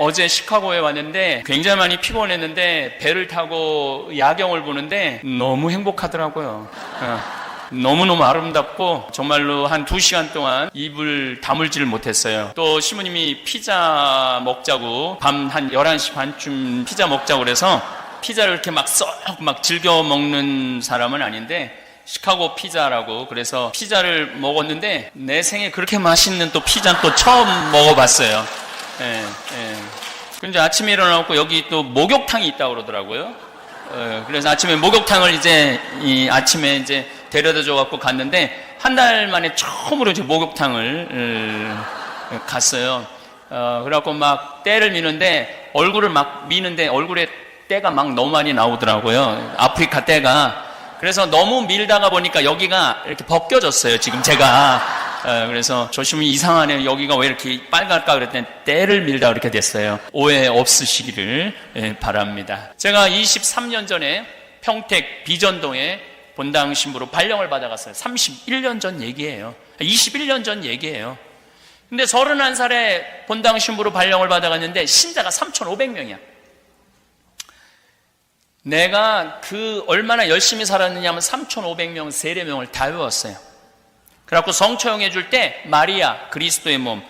어제 시카고에 왔는데 굉장히 많이 피곤했는데 배를 타고 야경을 보는데 너무 행복하더라고요. 너무너무 아름답고 정말로 한 2시간 동안 입을 다물지를 못했어요. 또 시부님이 피자 먹자고 밤 한 11시 반쯤 피자 먹자고 그래서 피자를 이렇게 막 즐겨 먹는 사람은 아닌데 시카고 피자라고 그래서 피자를 먹었는데 내 생에 그렇게 맛있는 또 피자는 또 처음 먹어봤어요. 근데 아침에 일어나고 여기 또 목욕탕이 있다고 그러더라고요. 그래서 아침에 목욕탕을 아침에 이제 데려다 줘갖고 갔는데 한 달 만에 처음으로 이제 목욕탕을 갔어요. 그래갖고 막 때를 미는데 얼굴을 막 미는데 얼굴에 때가 막 너무 많이 나오더라고요. 아프리카 때가. 그래서 너무 밀다가 보니까 여기가 이렇게 벗겨졌어요. 지금 제가. 그래서 조심히 이상하네요. 여기가 왜 이렇게 빨갈까 그랬더니 때를 밀다 그렇게 됐어요. 오해 없으시기를 바랍니다. 제가 23년 전에 평택 비전동에 본당 신부로 발령을 받아갔어요. 31년 전 얘기예요. 21년 전 얘기예요. 근데 31살에 본당 신부로 발령을 받아갔는데 신자가 3,500명이야. 내가 얼마나 열심히 살았느냐 하면 3,500명 세례명을 다 외웠어요. 그래갖고 성처형 해줄 때 마리아 그리스도의 몸,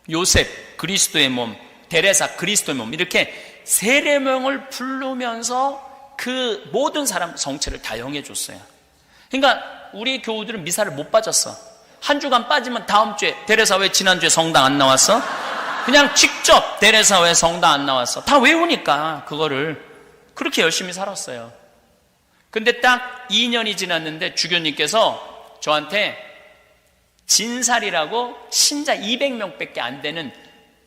요셉 그리스도의 몸, 데레사 그리스도의 몸 이렇게 세례명을 부르면서 그 모든 사람 성체를 다 영해줬어요. 그러니까 우리 교우들은 미사를 못 빠졌어. 한 주간 빠지면 다음 주에 데레사 왜 지난주에 성당 안 나왔어? 그냥 직접 데레사 왜 성당 안 나왔어? 다 외우니까 그거를 그렇게 열심히 살았어요. 근데 딱 2년이 지났는데 주교님께서 저한테 진살이라고 신자 200명밖에 안 되는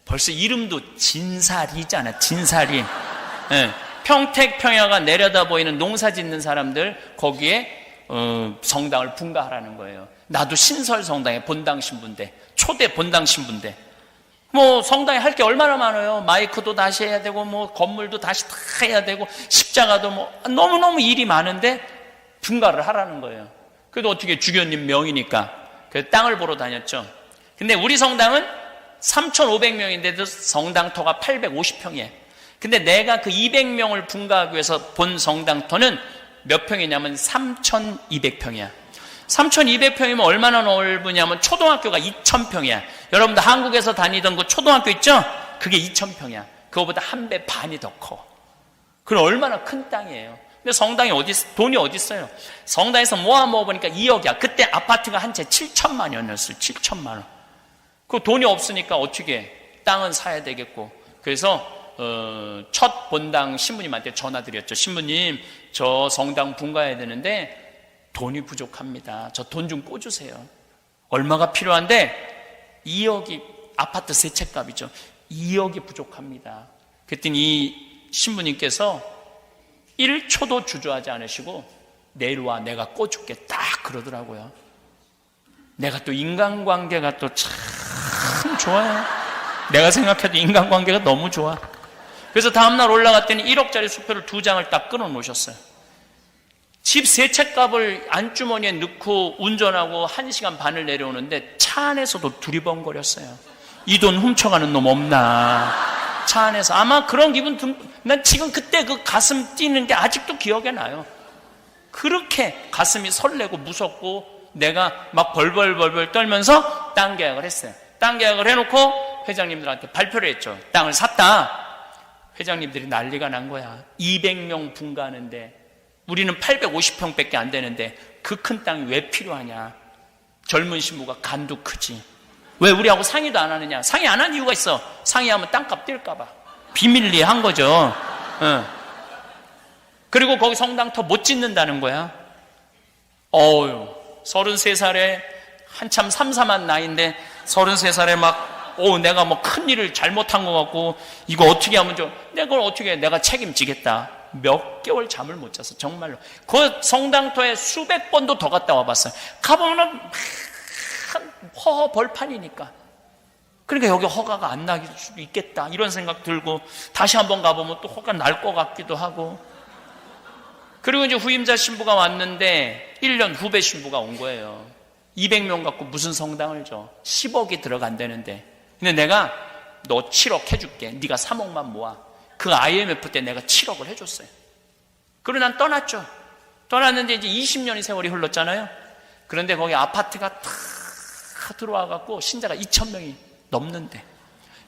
벌써 이름도 진살이잖아. 진살이. 평택 평야가 내려다 보이는 농사 짓는 사람들 거기에 성당을 분가하라는 거예요. 나도 신설 성당에 본당 신부인데 초대 본당 신부인데 뭐 성당에 할 게 얼마나 많아요. 마이크도 다시 해야 되고 뭐 건물도 다시 다 해야 되고 십자가도 뭐 너무너무 일이 많은데 분가를 하라는 거예요. 그래도 어떻게 주교님 명이니까 그 땅을 보러 다녔죠. 근데 우리 성당은 3,500명인데도 성당터가 850평이에요. 근데 내가 그 200명을 분가하기 위해서 본 성당터는 몇 평이냐면 3,200평이야. 3,200평이면 얼마나 넓으냐면 초등학교가 2,000평이야. 여러분들 한국에서 다니던 그 초등학교 있죠? 그게 2,000평이야. 그거보다 한 배 반이 더 커. 그럼 얼마나 큰 땅이에요. 근데 성당이 돈이 어디 있어요? 성당에서 모아보니까 2억이야. 그때 아파트가 한 채 7천만 원이었어요. 7천만 원. 그 돈이 없으니까 어떻게 땅은 사야 되겠고. 그래서 첫 본당 신부님한테 전화드렸죠. 신부님, 저 성당 분가해야 되는데 돈이 부족합니다. 저 돈 좀 꿔주세요. 얼마가 필요한데 2억이 아파트 세 채 값이죠. 2억이 부족합니다. 그랬더니 이 신부님께서 1초도 주저하지 않으시고 내일 와 내가 꿔줄게 딱 그러더라고요. 내가 또 인간관계가 또 참 좋아요. 내가 생각해도 인간관계가 너무 좋아. 그래서 다음날 올라갔더니 1억짜리 수표를 2장을 딱 끊어 놓으셨어요. 집 세 채 값을 안주머니에 넣고 운전하고 1시간 반을 내려오는데 차 안에서도 두리번거렸어요. 이 돈 훔쳐가는 놈 없나. 차 안에서 아마 그런 기분 난 지금 그때 그 가슴 뛰는 게 아직도 기억에 나요. 그렇게 가슴이 설레고 무섭고 내가 막 벌벌벌벌 떨면서 땅 계약을 했어요. 땅 계약을 해놓고 회장님들한테 발표를 했죠. 땅을 샀다. 회장님들이 난리가 난 거야. 200명 분가하는데 우리는 850평밖에 안 되는데 그 큰 땅이 왜 필요하냐. 젊은 신부가 간도 크지. 왜 우리하고 상의도 안 하느냐. 상의 안 한 이유가 있어. 상의하면 땅값 뛸까 봐. 비밀리에 한 거죠. 그리고 거기 성당터 못 짓는다는 거야. 33살에 한참 삼삼한 나이인데 33살에 막 내가 뭐 큰일을 잘못한 것 같고 이거 어떻게 하면 내가 그걸 어떻게 해. 내가 책임지겠다. 몇 개월 잠을 못 잤어. 정말로. 그 성당터에 수백 번도 더 갔다 와봤어요. 가보면은 허허 벌판이니까. 그러니까 여기 허가가 안 나길 수도 있겠다 이런 생각 들고 다시 한번 가보면 또 허가 날 것 같기도 하고. 그리고 이제 후임자 신부가 왔는데 1년 후배 신부가 온 거예요. 200명 갖고 무슨 성당을 줘. 10억이 들어간다는데. 근데 내가 너 7억 해줄게. 네가 3억만 모아. 그 IMF 때 내가 7억을 해줬어요. 그리고 난 떠났죠. 떠났는데 이제 20년의 세월이 흘렀잖아요. 그런데 거기 아파트가 다 들어와갖고 신자가 2,000명이 넘는데,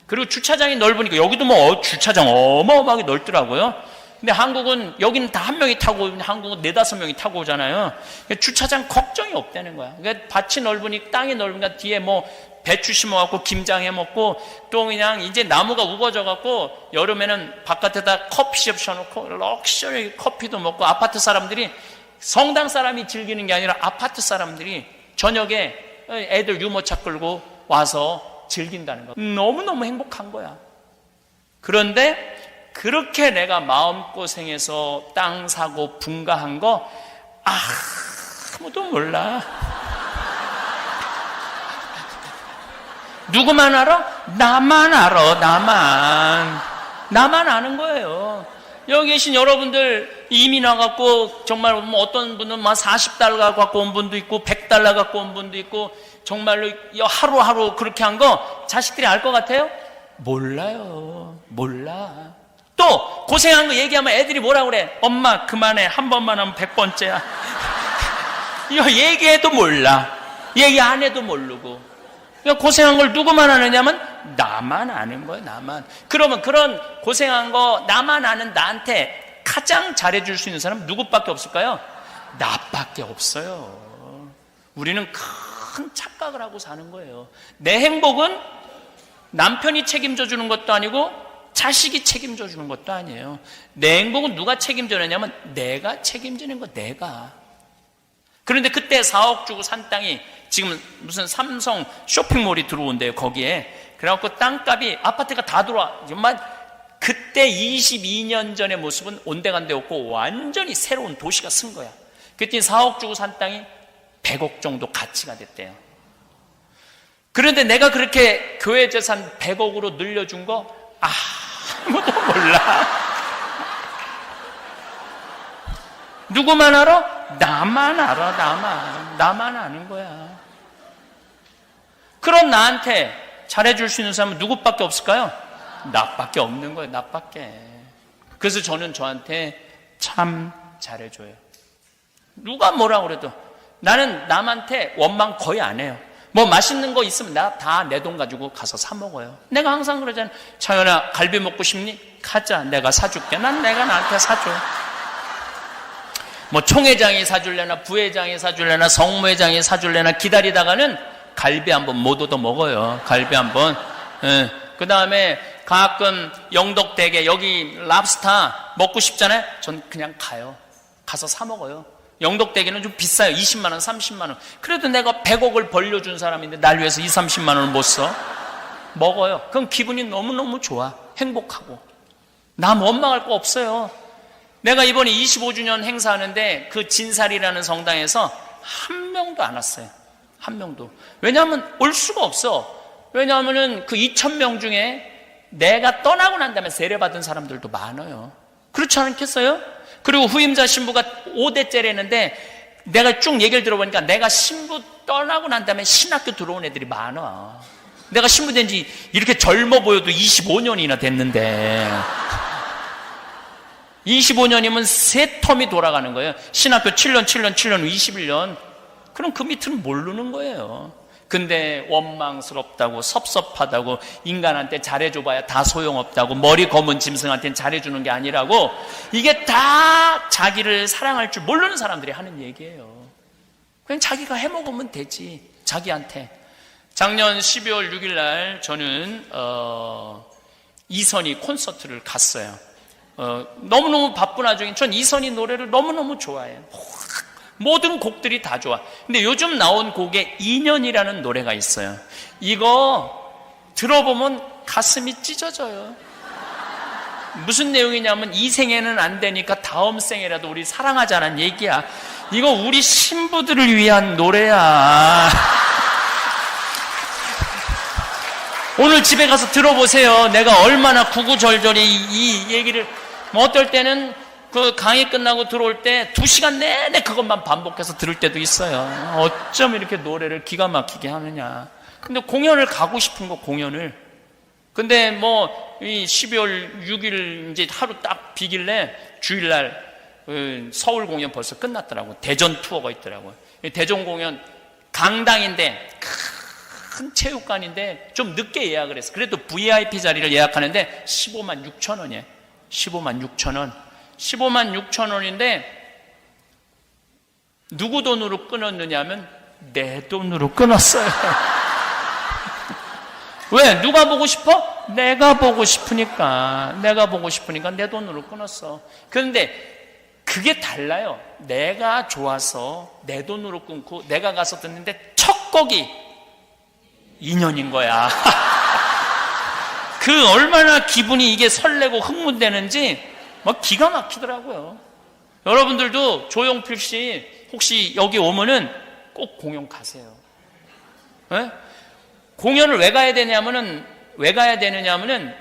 그리고 주차장이 넓으니까 여기도 뭐 주차장 어마어마하게 넓더라고요. 근데 한국은 여기는 다 한 명이 타고, 한국은 4-5명이 타고 오잖아요. 주차장 걱정이 없다는 거야. 그러니까 밭이 넓으니, 땅이 넓으니까 뒤에 뭐 배추 심어갖고 김장 해먹고, 또 그냥 이제 나무가 우거져갖고 여름에는 바깥에다 커피숍 셔놓고 럭셔리 커피도 먹고, 아파트 사람들이, 성당 사람이 즐기는 게 아니라 아파트 사람들이 저녁에 애들 유모차 끌고 와서 즐긴다는 거. 너무너무 행복한 거야. 그런데 그렇게 내가 마음고생해서 땅 사고 분가한 거 아무도 몰라. 누구만 알아? 나만 알아. 나만 아는 거예요. 여기 계신 여러분들 이민 와갖고 정말 뭐 어떤 분은 막 40달러 갖고 온 분도 있고 100달러 갖고 온 분도 있고, 정말로 하루하루 그렇게 한 거 자식들이 알 것 같아요? 몰라요. 몰라. 또 고생한 거 얘기하면 애들이 뭐라 그래? 엄마 그만해. 한 번만 하면 100번째야. 이거 얘기해도 몰라. 얘기 안 해도 모르고. 그러니까 고생한 걸 누구만 아느냐면 나만 아는 거예요. 나만. 그러면 그런 고생한 거 나만 아는 나한테 가장 잘해줄 수 있는 사람은 누구밖에 없을까요? 나밖에 없어요. 우리는 큰 착각을 하고 사는 거예요. 내 행복은 남편이 책임져 주는 것도 아니고 자식이 책임져 주는 것도 아니에요. 내 행복은 누가 책임져내냐면 내가 책임지는 거, 내가. 그런데 그때 4억 주고 산 땅이 지금 무슨 삼성 쇼핑몰이 들어온대요, 거기에. 그래갖고 땅값이, 아파트가 다 들어와. 정말 그때 22년 전의 모습은 온데간데 없고 완전히 새로운 도시가 쓴 거야. 그랬더니 4억 주고 산 땅이 100억 정도 가치가 됐대요. 그런데 내가 그렇게 교회 재산 100억으로 늘려준 거 아무도 몰라. 누구만 알아? 나만 알아. 나만 아는 거야. 그럼 나한테 잘해줄 수 있는 사람은 누구밖에 없을까요? 나밖에 없는 거예요. 나밖에. 그래서 저는 저한테 참 잘해줘요. 누가 뭐라 그래도 나는 남한테 원망 거의 안 해요. 뭐 맛있는 거 있으면 나 다 내 돈 가지고 가서 사 먹어요. 내가 항상 그러잖아요. 차연아, 갈비 먹고 싶니? 가자. 내가 사줄게. 난 내가 나한테 사줘. 뭐 총회장이 사줄래나 부회장이 사줄래나 성무회장이 사줄래나 기다리다가는 갈비 한번 못 얻어 먹어요. 갈비 한번. 예. 그 다음에 가끔 영덕대게 여기 랍스터 먹고 싶잖아요. 전 그냥 가요. 가서 사 먹어요. 영덕대게는 좀 비싸요. 20만 원, 30만 원. 그래도 내가 100억을 벌려준 사람인데 날 위해서 20, 30만 원을 못 써? 먹어요. 그럼 기분이 너무너무 좋아. 행복하고. 남 원망할 거 없어요. 내가 이번에 25주년 행사하는데 그 진살이라는 성당에서 한 명도 안 왔어요. 한 명도. 왜냐하면 올 수가 없어. 왜냐하면은 그 2,000명 중에 내가 떠나고 난 다음에 세례받은 사람들도 많아요. 그렇지 않겠어요? 그리고 후임자 신부가 5대째라는데 내가 쭉 얘기를 들어보니까 내가 신부 떠나고 난 다음에 신학교 들어온 애들이 많아. 내가 신부 된 지 이렇게 젊어 보여도 25년이나 됐는데 25년이면 세 텀이 돌아가는 거예요. 신학교 7년 21년. 그럼 그 밑은 모르는 거예요. 근데 원망스럽다고 섭섭하다고 인간한테 잘해줘봐야 다 소용없다고 머리 검은 짐승한테는 잘해주는 게 아니라고, 이게 다 자기를 사랑할 줄 모르는 사람들이 하는 얘기예요. 그냥 자기가 해먹으면 되지. 자기한테. 작년 12월 6일 날 저는 이선희 콘서트를 갔어요. 너무너무 바쁜 와중에 전 이선희 노래를 너무너무 좋아해요. 모든 곡들이 다 좋아. 근데 요즘 나온 곡에 인연이라는 노래가 있어요. 이거 들어보면 가슴이 찢어져요. 무슨 내용이냐면 이 생에는 안 되니까 다음 생에라도 우리 사랑하자는 얘기야. 이거 우리 신부들을 위한 노래야. 오늘 집에 가서 들어보세요. 내가 얼마나 구구절절히 이 얘기를, 뭐 어떨 때는 그 강의 끝나고 들어올 때 2시간 내내 그것만 반복해서 들을 때도 있어요. 어쩜 이렇게 노래를 기가 막히게 하느냐. 근데 공연을 가고 싶은 거, 공연을. 근데 뭐 이 12월 6일 이제 하루 딱 비길래 주일날 서울 공연 벌써 끝났더라고. 대전 투어가 있더라고요. 대전 공연 강당인데 큰 체육관인데 좀 늦게 예약을 했어. 그래도 VIP 자리를 예약하는데 15만 6천 원이에요. 15만 6천 원. 15만 6천 원인데 누구 돈으로 끊었느냐면 내 돈으로 끊었어요. 왜? 누가 보고 싶어? 내가 보고 싶으니까. 내가 보고 싶으니까 내 돈으로 끊었어. 그런데 그게 달라요. 내가 좋아서 내 돈으로 끊고 내가 가서 듣는데 첫 곡이 인연인 거야. 그 얼마나 기분이 이게 설레고 흥분되는지 막 기가 막히더라고요. 여러분들도 조용필 씨 혹시 여기 오면은 꼭 공연 가세요. 네? 공연을 왜 가야 되느냐면은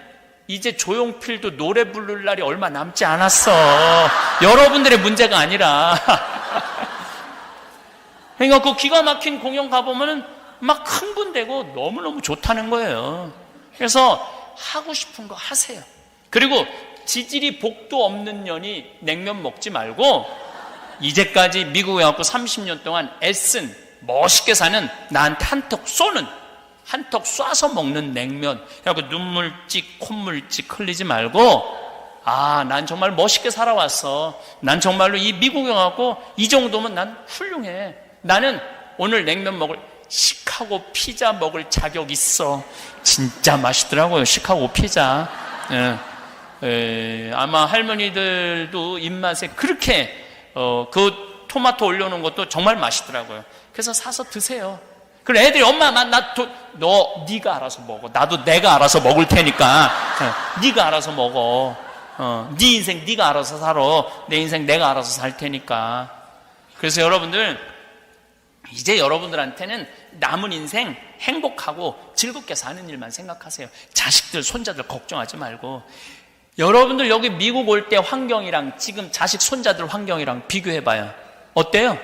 이제 조용필도 노래 부를 날이 얼마 남지 않았어. 여러분들의 문제가 아니라. 그러니까 그 기가 막힌 공연 가보면은 막 흥분되고 너무너무 좋다는 거예요. 그래서 하고 싶은 거 하세요. 그리고 지질이 복도 없는 년이 냉면 먹지 말고 이제까지 미국에 와서 30년 동안 애쓴 멋있게 사는 나한테 한턱 쏴서 먹는 냉면. 그래갖고 눈물찍 콧물찍 흘리지 말고 난 정말 멋있게 살아왔어. 난 정말로 이 미국에 와서 이 정도면 난 훌륭해. 나는 오늘 냉면 먹을 시카고 피자 먹을 자격 있어. 진짜 맛있더라고요. 시카고 피자. 아마 할머니들도 입맛에 그렇게 그 토마토 올려놓은 것도 정말 맛있더라고요. 그래서 사서 드세요. 그럼 애들이 엄마 네가 알아서 먹어. 나도 내가 알아서 먹을 테니까 네가 알아서 먹어. 네 인생 네가 알아서 살아. 내 인생 내가 알아서 살 테니까. 그래서 여러분들 이제 여러분들한테는 남은 인생 행복하고 즐겁게 사는 일만 생각하세요. 자식들 손자들 걱정하지 말고. 여러분들 여기 미국 올 때 환경이랑 지금 자식 손자들 환경이랑 비교해봐요. 어때요?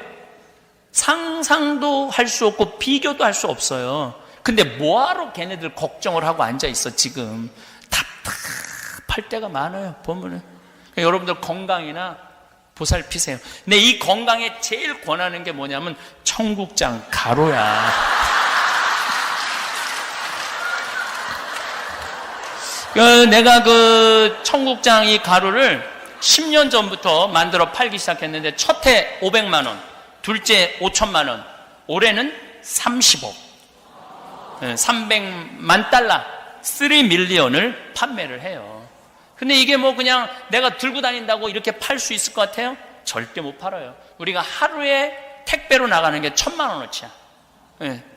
상상도 할 수 없고 비교도 할 수 없어요. 근데 뭐하러 걔네들 걱정을 하고 앉아있어. 지금 답답할 때가 많아요. 보면은. 그러니까 여러분들 건강이나 보살피세요. 근데 이 건강에 제일 권하는 게 뭐냐면 청국장 가루야. 내가 그 청국장 이 가루를 10년 전부터 만들어 팔기 시작했는데 첫 해 500만 원, 둘째 5천만 원, 올해는 30억, 300만 달러, 3밀리언을 판매를 해요. 근데 이게 뭐 그냥 내가 들고 다닌다고 이렇게 팔 수 있을 것 같아요? 절대 못 팔아요. 우리가 하루에 택배로 나가는 게 1,000만 원어치야.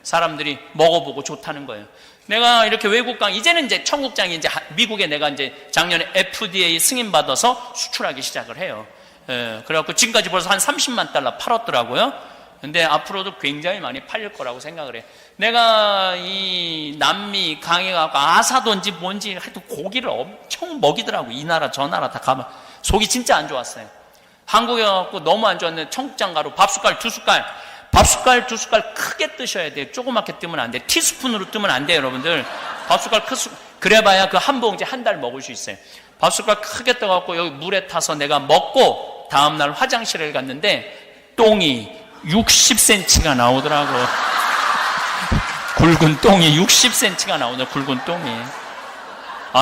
사람들이 먹어보고 좋다는 거예요. 내가 이렇게 외국 이제는 이제 청국장이 이제 미국에 내가 이제 작년에 FDA 승인받아서 수출하기 시작을 해요. 그래갖고 지금까지 벌써 한 30만 달러 팔았더라고요. 근데 앞으로도 굉장히 많이 팔릴 거라고 생각을 해요. 내가 이 남미 강에 가고 아사돈지 뭔지 하여튼 고기를 엄청 먹이더라고. 이 나라 저 나라 다 가면 속이 진짜 안 좋았어요. 한국에 가고 너무 안 좋았는데 청국장 가루 밥숟갈 2숟갈, 밥숟갈 2숟갈 크게 뜨셔야 돼요. 조그맣게 뜨면 안 돼. 티스푼으로 뜨면 안 돼요, 여러분들. 밥숟갈 그래봐야 그 한 봉지 한 달 먹을 수 있어요. 밥숟갈 크게 떠갖고 여기 물에 타서 내가 먹고 다음날 화장실을 갔는데 똥이 60cm가 나오더라고. 굵은 똥이 60cm가 나오네. 굵은 똥이.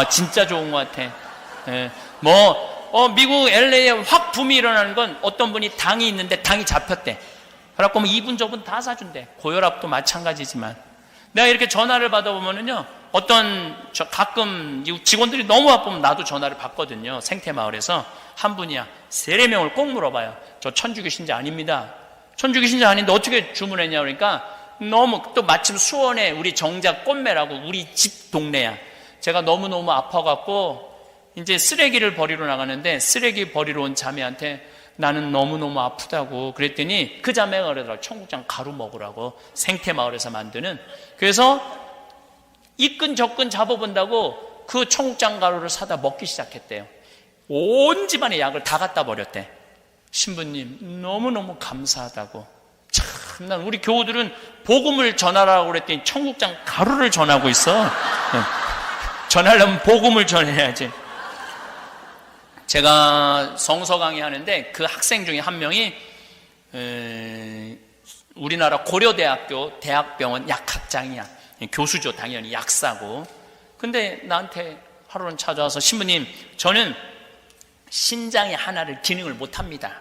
진짜 좋은 것 같아. 미국 LA에 확 붐이 일어나는 건 어떤 분이 당이 있는데 당이 잡혔대. 그래갖고 뭐 이분 저분 다 사준대. 고혈압도 마찬가지지만. 내가 이렇게 전화를 받아보면은요, 가끔 직원들이 너무 바쁘면 나도 전화를 받거든요. 생태마을에서. 한 분이야. 3-4명을 꼭 물어봐요. 저 천주교신자 아닙니다. 천주교신자 아닌데 어떻게 주문했냐 그러니까 너무 또 마침 수원에 우리 정작 꽃매라고 우리 집 동네야. 제가 너무너무 아파갖고 이제 쓰레기를 버리러 나가는데 쓰레기 버리러 온 자매한테 나는 너무너무 아프다고 그랬더니 그 자매가 그러더라고. 청국장 가루 먹으라고. 생태마을에서 만드는. 그래서 이끈저끈 잡아본다고 그 청국장 가루를 사다 먹기 시작했대요. 온 집안의 약을 다 갖다 버렸대. 신부님 너무너무 감사하다고. 난 우리 교우들은 복음을 전하라고 그랬더니 청국장 가루를 전하고 있어. 전하려면 복음을 전해야지. 제가 성서 강의하는데 그 학생 중에 한 명이 우리나라 고려대학교 대학병원 약학장이야. 교수죠, 당연히. 약사고. 근데 나한테 하루는 찾아와서, 신부님, 저는 신장의 하나를 기능을 못합니다.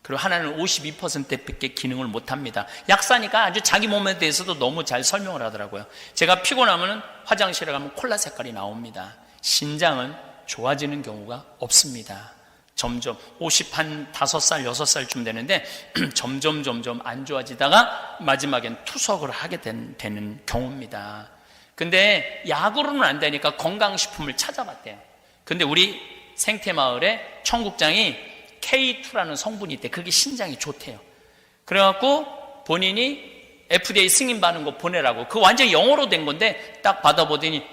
그리고 하나는 52%밖에 기능을 못합니다. 약사니까 아주 자기 몸에 대해서도 너무 잘 설명을 하더라고요. 제가 피곤하면 화장실에 가면 콜라 색깔이 나옵니다. 신장은 좋아지는 경우가 없습니다. 점점 55살, 6살쯤 되는데 점점 안 좋아지다가 마지막엔 투석을 하게 되는 경우입니다. 근데 약으로는 안 되니까 건강식품을 찾아봤대요. 근데 우리 생태마을에 청국장이 K2라는 성분이 있대. 그게 신장이 좋대요. 그래갖고 본인이 FDA 승인받은 거 보내라고. 그거 완전히 영어로 된 건데 딱 받아보더니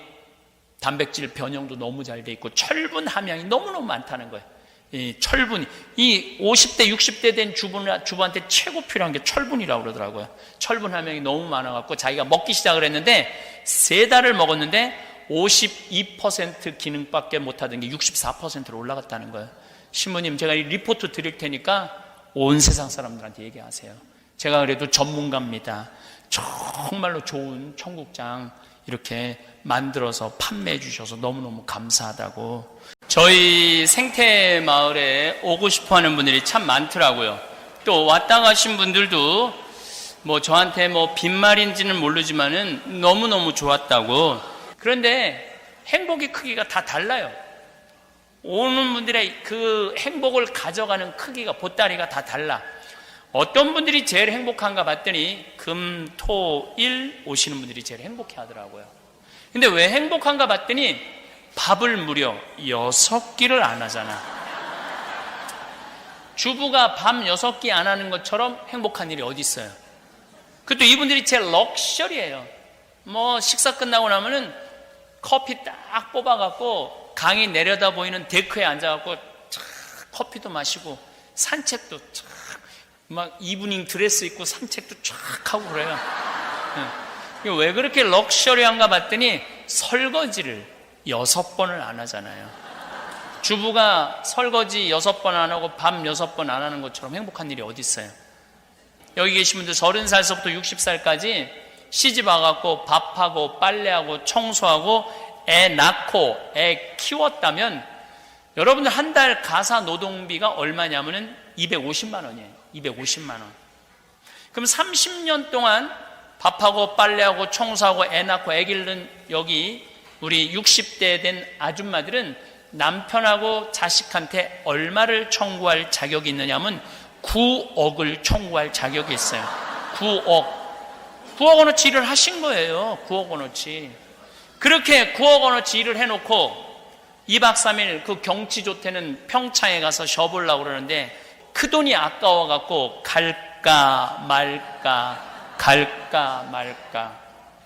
단백질 변형도 너무 잘 돼 있고 철분 함량이 너무너무 많다는 거예요. 이 철분이, 이 50대 60대 된 주부한테 최고 필요한 게 철분이라고 그러더라고요. 철분 함량이 너무 많아갖고 자기가 먹기 시작을 했는데 3달을 먹었는데 52% 기능밖에 못하던 게 64%로 올라갔다는 거예요. 신부님, 제가 이 리포트 드릴 테니까 온 세상 사람들한테 얘기하세요. 제가 그래도 전문가입니다. 정말로 좋은 청국장 이렇게 만들어서 판매해 주셔서 너무너무 감사하다고. 저희 생태마을에 오고 싶어 하는 분들이 참 많더라고요. 또 왔다 가신 분들도 뭐 저한테 뭐 빈말인지는 모르지만은 너무너무 좋았다고. 그런데 행복의 크기가 다 달라요. 오는 분들의 그 행복을 가져가는 크기가, 보따리가 다 달라. 어떤 분들이 제일 행복한가 봤더니 금, 토, 일 오시는 분들이 제일 행복해 하더라고요. 근데 왜 행복한가 봤더니 밥을 무려 6끼를 안 하잖아. 주부가 밥 6끼 안 하는 것처럼 행복한 일이 어디 있어요? 그것도 이분들이 제일 럭셔리예요. 뭐 식사 끝나고 나면은 커피 딱 뽑아갖고 강이 내려다 보이는 데크에 앉아갖고 커피도 마시고 산책도 막 이브닝 드레스 입고 산책도 쫙 하고 그래요. 왜 그렇게 럭셔리한가 봤더니 설거지를 6번을 안 하잖아요. 주부가 설거지 6번 안 하고 밥 6번 안 하는 것처럼 행복한 일이 어디 있어요? 여기 계신 분들 30살서부터 60살까지 시집 와갖고 밥하고 빨래하고 청소하고 애 낳고 애 키웠다면 여러분들 한 달 가사 노동비가 얼마냐면은 250만 원이에요. 250만 원. 그럼 30년 동안 밥하고 빨래하고 청소하고 애 낳고 애 기르는 여기 우리 60대 된 아줌마들은 남편하고 자식한테 얼마를 청구할 자격이 있느냐면 9억을 청구할 자격이 있어요. 9억 원어치 일을 하신 거예요. 9억 원어치. 그렇게 9억 원어치 일을 해놓고 2박 3일 그 경치 좋다는 평창에 가서 쉬어보려고 그러는데 그 돈이 아까워갖고 갈까 말까 갈까 말까.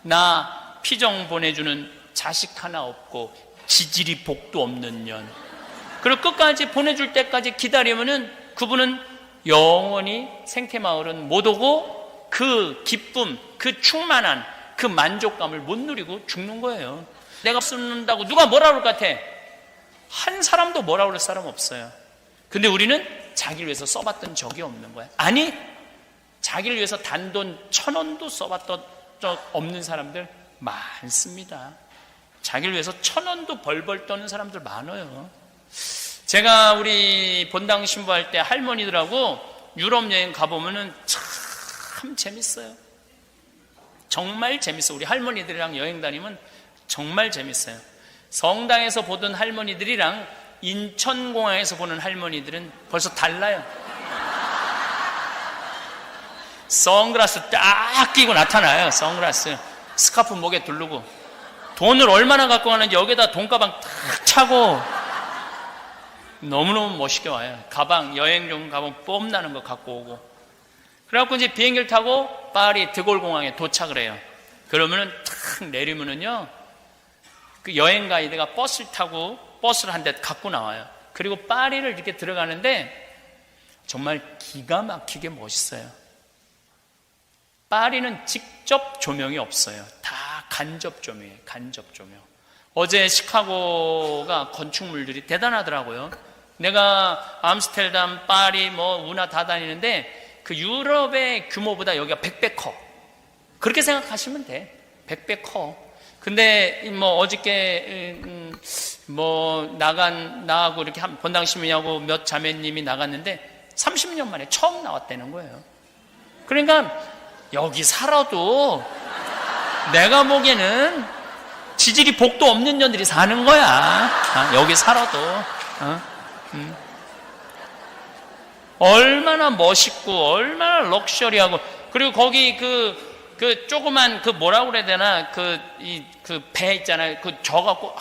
나 피정 보내주는 자식 하나 없고 지질이 복도 없는 년. 그리고 끝까지 보내줄 때까지 기다리면은 그분은 영원히 생태마을은 못 오고 그 기쁨, 그 충만한 그 만족감을 못 누리고 죽는 거예요. 내가 쓰는다고 누가 뭐라 그럴 것 같아? 한 사람도 뭐라 그럴 사람 없어요. 근데 우리는 자기를 위해서 써봤던 적이 없는 거야. 아니, 자기를 위해서 단돈 1,000원도 써봤던 적 없는 사람들 많습니다. 자기를 위해서 1,000원도 벌벌 떠는 사람들 많아요. 제가 우리 본당 신부할 때 할머니들하고 유럽 여행 가보면은 참 재밌어요. 정말 재밌어요. 우리 할머니들이랑 여행 다니면 정말 재밌어요. 성당에서 보던 할머니들이랑 인천공항에서 보는 할머니들은 벌써 달라요. 선글라스 딱 끼고 나타나요. 선글라스 스카프 목에 두르고 돈을 얼마나 갖고 가는지 여기다 돈가방 탁 차고 너무너무 멋있게 와요. 가방, 여행용 가방 뽐나는 거 갖고 오고. 그래갖고 이제 비행기를 타고 파리 드골공항에 도착을 해요. 그러면은 탁 내리면은요, 그 여행 가이드가 버스를 타고 버스를 한 대 갖고 나와요. 그리고 파리를 이렇게 들어가는데 정말 기가 막히게 멋있어요. 파리는 직접 조명이 없어요. 다 간접 조명이에요. 간접 조명. 어제 시카고가 건축물들이 대단하더라고요. 내가 암스테르담, 파리, 운하 다 다니는데 그 유럽의 규모보다 여기가 100배 커. 그렇게 생각하시면 돼. 100배 커. 근데 어저께 나하고 이렇게 본당 시민하고 몇 자매님이 나갔는데 30년 만에 처음 나왔다는 거예요. 그러니까 여기 살아도 내가 보기에는 지질이 복도 없는 년들이 사는 거야. 여기 살아도. 얼마나 멋있고 얼마나 럭셔리하고, 그리고 거기 그 조그만 뭐라고 그래야 되나, 그 배 있잖아요. 저 갖고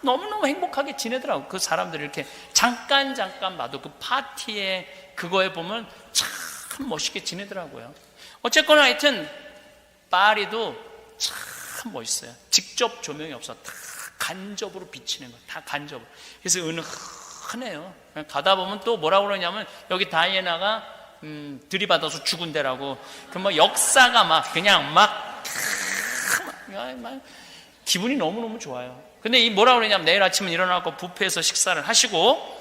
너무너무 행복하게 지내더라고. 그 사람들이 이렇게 잠깐 봐도 그 파티에 그거에 보면 참 멋있게 지내더라고요. 어쨌거나 하여튼 파리도 참 멋있어요. 직접 조명이 없어. 다 간접으로 비치는 거. 다 간접으로. 그래서 은은해요. 가다 보면 또 뭐라고 그러냐면 여기 다이애나가 들이받아서 죽은 데라고. 역사가 막 기분이 너무너무 좋아요. 근데 이 뭐라고 그러냐면 내일 아침은 일어나고 뷔페에서 식사를 하시고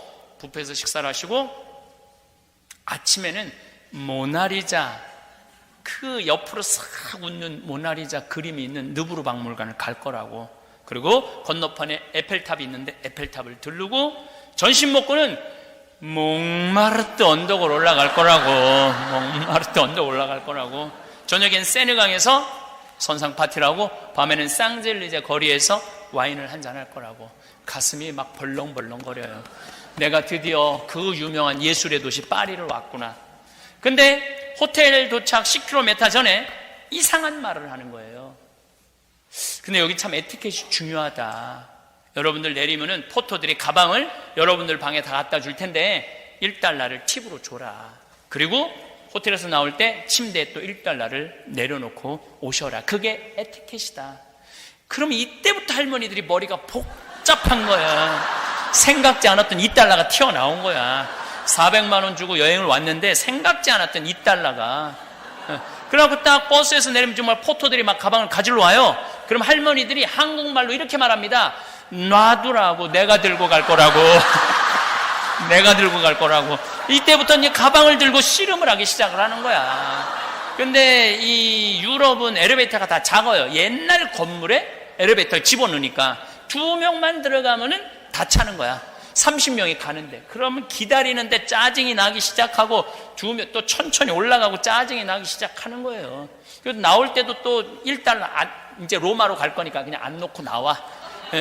아침에는 모나리자, 그 옆으로 싹 웃는 모나리자 그림이 있는 느브르 박물관을 갈 거라고. 그리고 건너편에 에펠탑이 있는데 에펠탑을 들르고, 전신 먹고는 몽마르트 언덕을 올라갈 거라고. 저녁엔 세느강에서 선상 파티라고, 밤에는 쌍젤리제 거리에서 와인을 한잔 할 거라고. 가슴이 막 벌렁벌렁거려요. 내가 드디어 그 유명한 예술의 도시 파리를 왔구나. 근데 호텔 도착 10km 전에 이상한 말을 하는 거예요. 근데 여기 참 에티켓이 중요하다. 여러분들 내리면은 포토들이 가방을 여러분들 방에 다 갖다 줄 텐데 $1를 팁으로 줘라. 그리고 호텔에서 나올 때 침대에 또 $1를 내려놓고 오셔라. 그게 에티켓이다. 그럼 이때부터 할머니들이 머리가 복잡한 거야. 생각지 않았던 $2가 튀어나온 거야. 400만 원 주고 여행을 왔는데 생각지 않았던 $2가. 그래갖고 딱 버스에서 내리면 정말 포토들이 막 가방을 가지러 와요. 그럼 할머니들이 한국말로 이렇게 말합니다. 놔두라고. 내가 들고 갈 거라고. 이때부터 이제 가방을 들고 씨름을 하기 시작을 하는 거야. 근데 이 유럽은 엘리베이터가 다 작아요. 옛날 건물에 엘리베이터를 집어넣으니까 2명만 들어가면은 다 차는 거야. 30명이 가는데, 그러면 기다리는데 짜증이 나기 시작하고, 2명 또 천천히 올라가고 짜증이 나기 시작하는 거예요. 그래서 나올 때도 또 $1, 이제 로마로 갈 거니까 그냥 안 놓고 나와.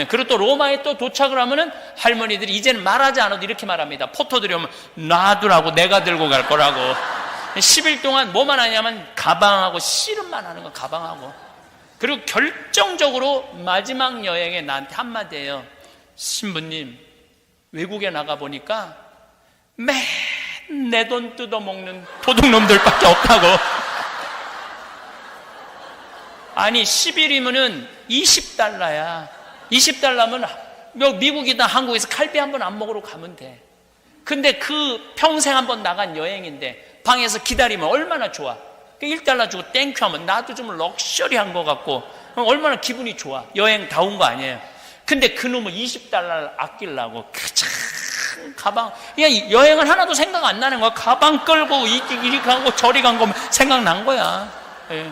그리고 또 로마에 또 도착을 하면은 할머니들이 이제는 말하지 않아도 이렇게 말합니다. 포토들이 오면 놔두라고. 내가 들고 갈 거라고. 10일 동안 뭐만 하냐면 가방하고 씨름만 하는 거, 가방하고. 그리고 결정적으로 마지막 여행에 나한테 한마디예요. 신부님, 외국에 나가보니까 맨 내 돈 뜯어먹는 도둑놈들밖에 없다고. 아니 10일이면은 $20야. $20면 미국이나 한국에서 칼비 한 번 안 먹으러 가면 돼. 근데 그 평생 한 번 나간 여행인데 방에서 기다리면 얼마나 좋아. $1 주고 땡큐 하면 나도 좀 럭셔리한 것 같고 얼마나 기분이 좋아. 여행 다 온 거 아니에요. 근데 그놈은 $20를 아끼려고 참 가방, 그냥 여행을 하나도 생각 안 나는 거야. 가방 끌고 이리 가고 저리 간 거면 생각난 거야. 예.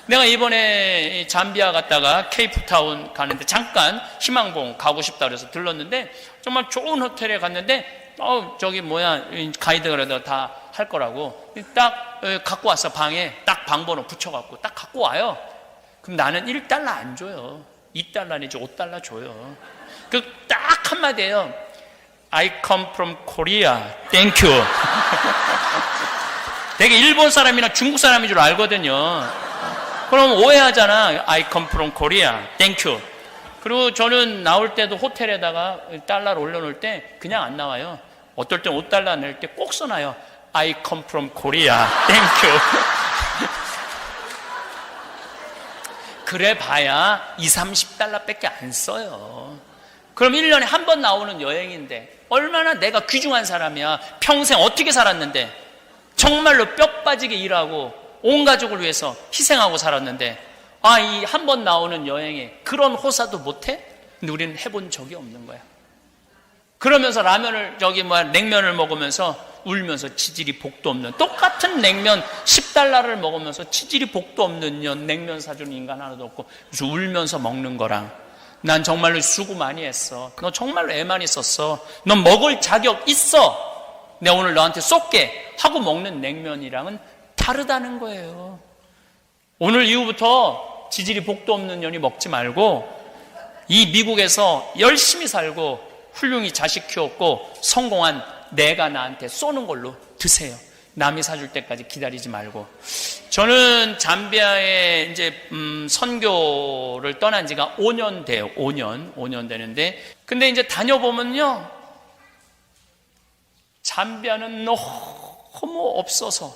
내가 이번에 잠비아 갔다가 케이프타운 가는데 잠깐 희망봉 가고 싶다 그래서 들렀는데 정말 좋은 호텔에 갔는데 가이드가 그래도 다 할 거라고 딱 갖고 왔어. 방에 딱 방번호 붙여갖고 딱 갖고 와요. 그럼 나는 $1 안 줘요. $2 5달러 줘요. 그 딱 한마디예요. I come from Korea. Thank you. 되게 일본 사람이나 중국 사람인 줄 알거든요. 그럼 오해하잖아. I come from Korea. Thank you. 그리고 저는 나올 때도 호텔에다가 달러를 올려놓을 때 그냥 안 나와요. 어떨 땐 $5 낼 때 꼭 써놔요. I come from Korea. Thank you. 그래 봐야 $20, $30 밖에 안 써요. 그럼 1년에 한 번 나오는 여행인데 얼마나 내가 귀중한 사람이야. 평생 어떻게 살았는데 정말로 뼈 빠지게 일하고 온 가족을 위해서 희생하고 살았는데 이 한 번 나오는 여행에 그런 호사도 못해? 근데 우리는 해본 적이 없는 거야. 그러면서 냉면을 먹으면서 울면서 치질이 복도 없는, 똑같은 냉면 10달러를 먹으면서 치질이 복도 없는 냉면 사주는 인간 하나도 없고, 그래서 울면서 먹는 거랑, 난 정말로 수고 많이 했어, 너 정말로 애 많이 썼어, 넌 먹을 자격 있어, 내가 오늘 너한테 쏠게 하고 먹는 냉면이랑은 다르다는 거예요. 오늘 이후부터 지질이 복도 없는 년이 먹지 말고 이 미국에서 열심히 살고 훌륭히 자식 키웠고 성공한 내가 나한테 쏘는 걸로 드세요. 남이 사줄 때까지 기다리지 말고. 저는 잠비아에 이제 선교를 떠난 지가 5년 돼요. 5년 되는데, 근데 이제 다녀보면요, 잠비아는 너무 없어서,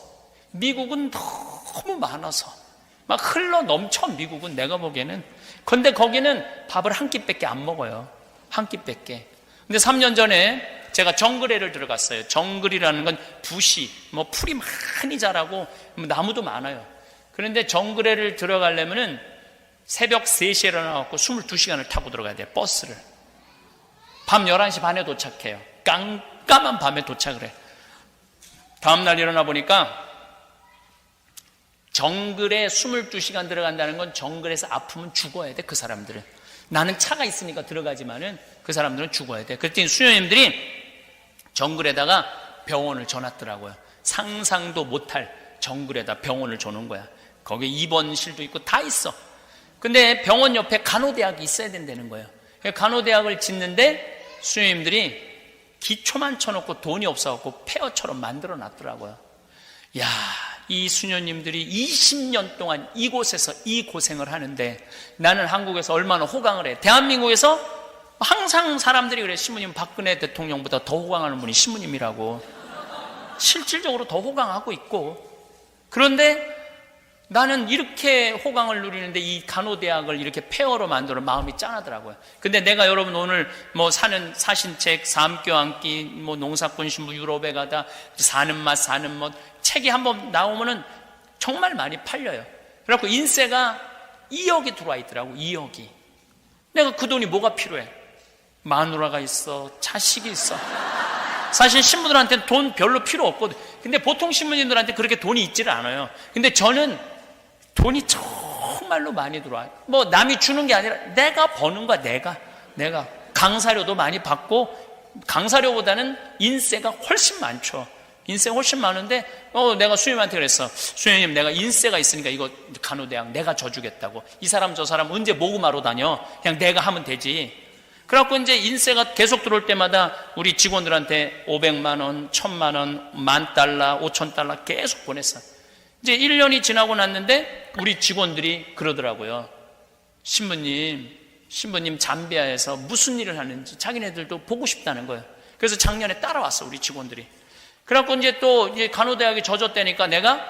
미국은 너무 많아서 막 흘러 넘쳐. 미국은 내가 보기에는. 근데 거기는 밥을 한 끼밖에 안 먹어요. 한 끼밖에. 근데 3년 전에 제가 정글에를 들어갔어요. 정글이라는 건 부시, 풀이 많이 자라고 나무도 많아요. 그런데 정글에를 들어가려면은 새벽 3시에 일어나갖고 22시간을 타고 들어가야 돼요. 버스를. 밤 11시 반에 도착해요. 깜깜한 밤에 도착을 해. 다음날 일어나 보니까 정글에 22시간 들어간다는 건 정글에서 아프면 죽어야 돼, 그 사람들은. 나는 차가 있으니까 들어가지만은 그 사람들은 죽어야 돼. 그랬더니 수녀님들이 정글에다가 병원을 줘놨더라고요. 상상도 못할 정글에다 병원을 줘놓은 거야. 거기 입원실도 있고 다 있어. 근데 병원 옆에 간호대학이 있어야 된다는 거예요. 간호대학을 짓는데 수녀님들이 기초만 쳐놓고 돈이 없어갖고 폐허처럼 만들어 놨더라고요. 야, 이 수녀님들이 20년 동안 이곳에서 이 고생을 하는데 나는 한국에서 얼마나 호강을 해. 대한민국에서 항상 사람들이 그래. 신부님 박근혜 대통령보다 더 호강하는 분이 신부님이라고. 실질적으로 더 호강하고 있고. 그런데 나는 이렇게 호강을 누리는데 이 간호대학을 이렇게 폐허로 만들어 마음이 짠하더라고요. 근데 내가 여러분 오늘 사는 사신책, 삶교환기, 농사꾼 신부, 유럽에 가다 사는 맛, 사는 멋 책이 한번 나오면은 정말 많이 팔려요. 그래갖고 인세가 2억이 들어와 있더라고. 2억이. 내가 그 돈이 뭐가 필요해? 마누라가 있어, 자식이 있어. 사실 신부들한테는 돈 별로 필요 없거든. 근데 보통 신부님들한테 그렇게 돈이 있지를 않아요. 근데 저는 돈이 정말로 많이 들어와요. 남이 주는 게 아니라 내가 버는 거야. 내가 강사료도 많이 받고, 강사료보다는 인세가 훨씬 많죠. 인세가 훨씬 많은데 내가 수녀님한테 그랬어. 수녀님, 내가 인세가 있으니까 이거 간호대학 내가 져주겠다고. 이 사람 저 사람 언제 모금하러 다녀? 그냥 내가 하면 되지. 그래갖고 이제 인세가 계속 들어올 때마다 우리 직원들한테 500만 원, 1000만 원, $10,000, 5,000달러 계속 보냈어. 이제 1년이 지나고 났는데 우리 직원들이 그러더라고요. 신부님 잠비아에서 무슨 일을 하는지 자기네들도 보고 싶다는 거예요. 그래서 작년에 따라왔어, 우리 직원들이. 그래갖고 이제 또 간호대학이 젖었다니까 내가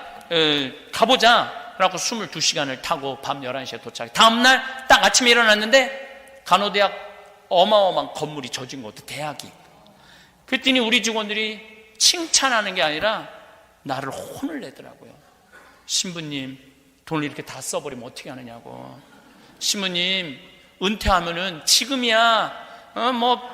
가보자. 그래갖고 22시간을 타고 밤 11시에 도착해. 다음날 딱 아침에 일어났는데 간호대학 어마어마한 건물이 젖은 것 같아, 대학이. 그랬더니 우리 직원들이 칭찬하는 게 아니라 나를 혼을 내더라고요. 신부님, 돈을 이렇게 다 써버리면 어떻게 하느냐고. 신부님, 은퇴하면은 지금이야.